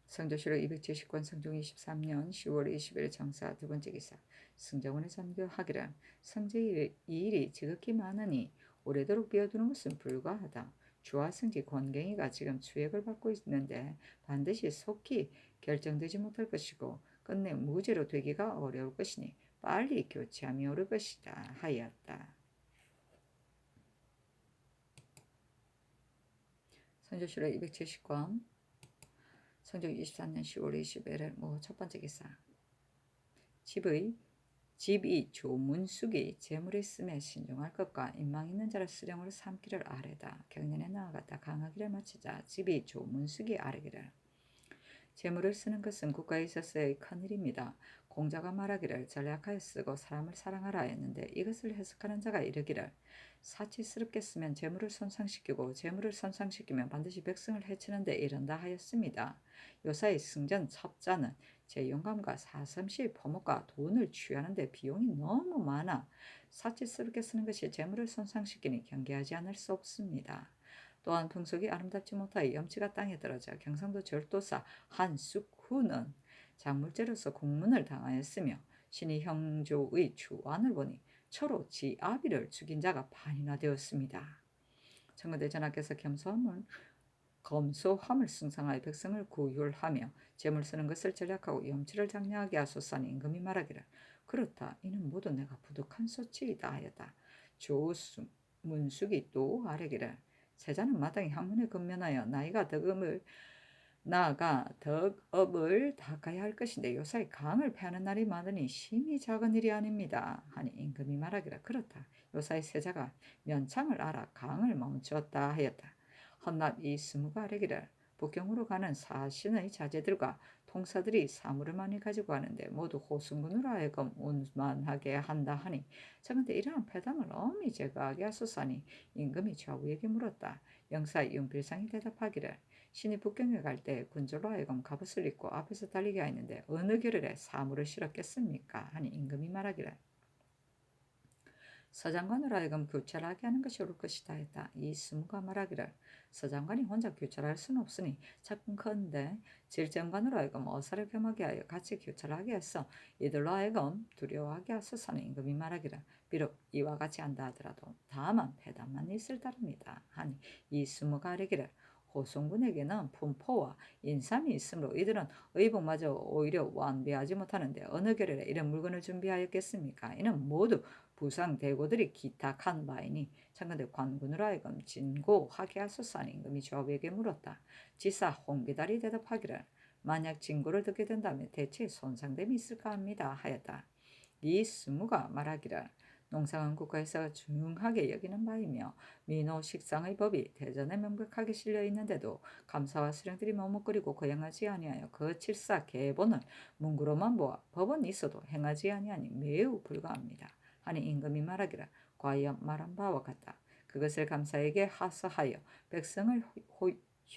선조실록 270권 성종 23년 10월 20일 정사 두 번째 기사 승정원에 전교하기를 성제의 일이 지극히 많으니 오래도록 비워두는 것은 불가하다. 주와 승지 권갱이가 지금 추액을 받고 있는데 반드시 속히 결정되지 못할 것이고 끝내 무죄로 되기가 어려울 것이니 빨리 교체함이 옳을 것이다 하였다. 선조실록 270권 성종 24년 10월 20일 첫 번째 기사 집이 조문숙이 재물에 쓰매 신중할 것과 인망 있는 자를 수령으로 삼기를 아뢰다. 경년에 나아갔다 강하기를 마치자 집이 조문숙이 아뢰기를 재물을 쓰는 것은 국가에 있어서의 큰일입니다. 공자가 말하기를 전략하여 쓰고 사람을 사랑하라 했는데 이것을 해석하는 자가 이르기를 사치스럽게 쓰면 재물을 손상시키고 재물을 손상시키면 반드시 백성을 해치는 데 이른다 하였습니다. 요사의 승전 첩자는 제 영감과 사삼시의 포목과 돈을 취하는 데 비용이 너무 많아 사치스럽게 쓰는 것이 재물을 손상시키니 경계하지 않을 수 없습니다. 또한 풍속이 아름답지 못하여 염치가 땅에 떨어져 경상도 절도사 한숙후는 작물죄로서 국문을 당하였으며 신이 형조의 주안을 보니 처로 지 아비를 죽인 자가 반이나 되었습니다. 청건대 전하께서 검소함을 승상하여 백성을 구휼하며 재물 쓰는 것을 전략하고 염치를 장려하게 하소서니 임금이 말하기를 그렇다 이는 모두 내가 부득한 소치이다 하였다. 조문숙이 또 아뢰기를 세자는 마땅히 학문에 근면하여 나아가 덕업을 닦아야 할 것인데 요사이 강을 패하는 날이 많으니 심히 작은 일이 아닙니다. 하니 임금이 말하기를 그렇다. 요사이 세자가 면창을 알아 강을 멈추었다 하였다. 헌납 이 스무가 아뢰기를 북경으로 가는 사신의 자제들과 통사들이 사물을 많이 가지고 가는데 모두 호승군으로 하여금 운만하게 한다 하니 저근데 이러한 패담을 엄히 제거하게 하소서 하니 임금이 좌우에게 물었다. 영사 윤필상이 대답하기를 신이 북경에 갈 때 군졸로 하여금 갑옷을 입고 앞에서 달리게 하였는데 어느 겨를에 사물을 실었겠습니까? 하니 임금이 말하기를 서장관으로 하여금 교찰하게 하는 것이 옳을 것이다 했다. 이 스무가 말하기를 서장관이 혼자 교찰할 수는 없으니 작은컨대 질정관으로 하여금 어사를 겸하게 하여 같이 교찰하게 해서 이들로 하여금 두려워하게 하소서는 임금이 말하기를 비록 이와 같이 한다 하더라도 다만 패단만 있을 따릅니다. 하니 이 스무가 아뢰기를 호송군에게는 분포와 인삼이 있으므로 이들은 의복마저 오히려 완비하지 못하는데 어느 겨를에 이런 물건을 준비하였겠습니까? 이는 모두 부상 대고들이 기탁한 바이니 창건대 관군으로 하여금 진고하게 하소서 하니 임금이 조합에게 물었다. 지사 홍기달이 대답하기를 만약 진고를 듣게 된다면 대체 손상됨이 있을까 합니다 하였다. 이 스무가 말하기를 농상은 국가에서 중하게 여기는 바이며 민호식상의 법이 대전에 명백하게 실려 있는데도 감사와 수령들이 머뭇거리고 거행하지 아니하여 그 칠사 계본을 문구로만 보아 법은 있어도 행하지 아니하니 매우 불가합니다. 하니 임금이 말하기를 과연 말한 바와 같다. 그것을 감사에게 하서하여 백성을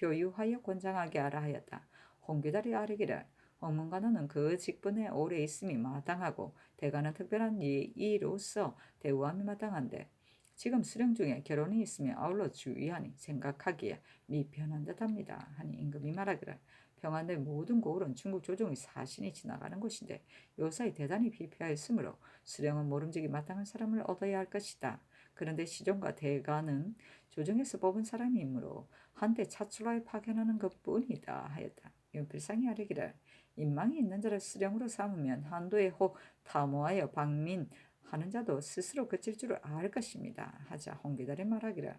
효유하여 권장하게 하라 하였다. 홍규달이 아뢰기를 홍문관원은 그 직분에 오래 있음이 마땅하고 대가는 특별한 예의로서 대우함이 마땅한데 지금 수령 중에 결혼이 있으며 아울러 주의하니 생각하기에 미편한 듯합니다. 하니 임금이 말하기를 평안의 모든 고을은 중국 조정의 사신이 지나가는 곳인데 요사이 대단히 비폐하였으므로 수령은 모름지기 마땅한 사람을 얻어야 할 것이다. 그런데 시종과 대가는 조정에서 뽑은 사람이므로 한때 차출하여 파견하는 것뿐이다 하였다. 윤필상이 아뢰기를 인망이 있는 자를 수령으로 삼으면 한도에 혹 타모하여 방민하는 자도 스스로 그칠 줄을 알 것입니다. 하자 홍기달이 말하기를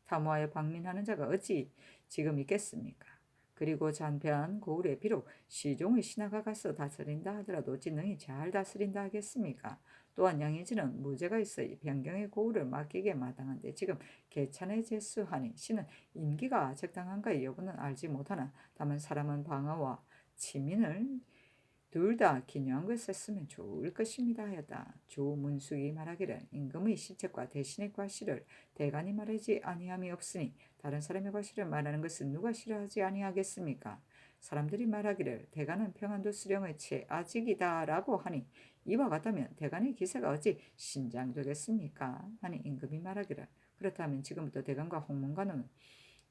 타모하여 방민하는 자가 어찌 지금 있겠습니까? 그리고 잔편 고을에 비록 시종의 신하가 가서 다스린다 하더라도 어찌 능히 잘 다스린다 하겠습니까? 또한 양의진은 무죄가 있어 변경의 고을을 맡기게 마땅한데 지금 개찬에 제수하니 신은 임기가 적당한가의 여부는 알지 못하나 다만 사람은 방어와 치민을 둘 다 기묘한 것을 쓰면 좋을 것입니다 하였다. 조문숙이 말하기를 임금의 실책과 대신의 과실을 대간이 말하지 아니함이 없으니 다른 사람의 과실을 말하는 것은 누가 싫어하지 아니하겠습니까? 사람들이 말하기를 대간은 평안도 수령의 최아직이다라고 하니 이와 같다면 대간의 기세가 어찌 신장되겠습니까? 하니 임금이 말하기를 그렇다면 지금부터 대간과 홍문관은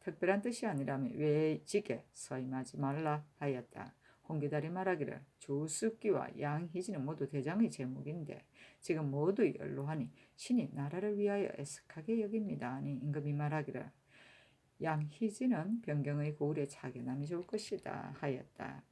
특별한 뜻이 아니라면 외직에 서임하지 말라 하였다. 홍기달이 말하기를 조숙기와 양희진은 모두 대장의 제목인데 지금 모두 연로하니 신이 나라를 위하여 애석하게 여깁니다. 하니 임금이 말하기를 양희진은 변경의 고을에 자견함이 좋을 것이다 하였다.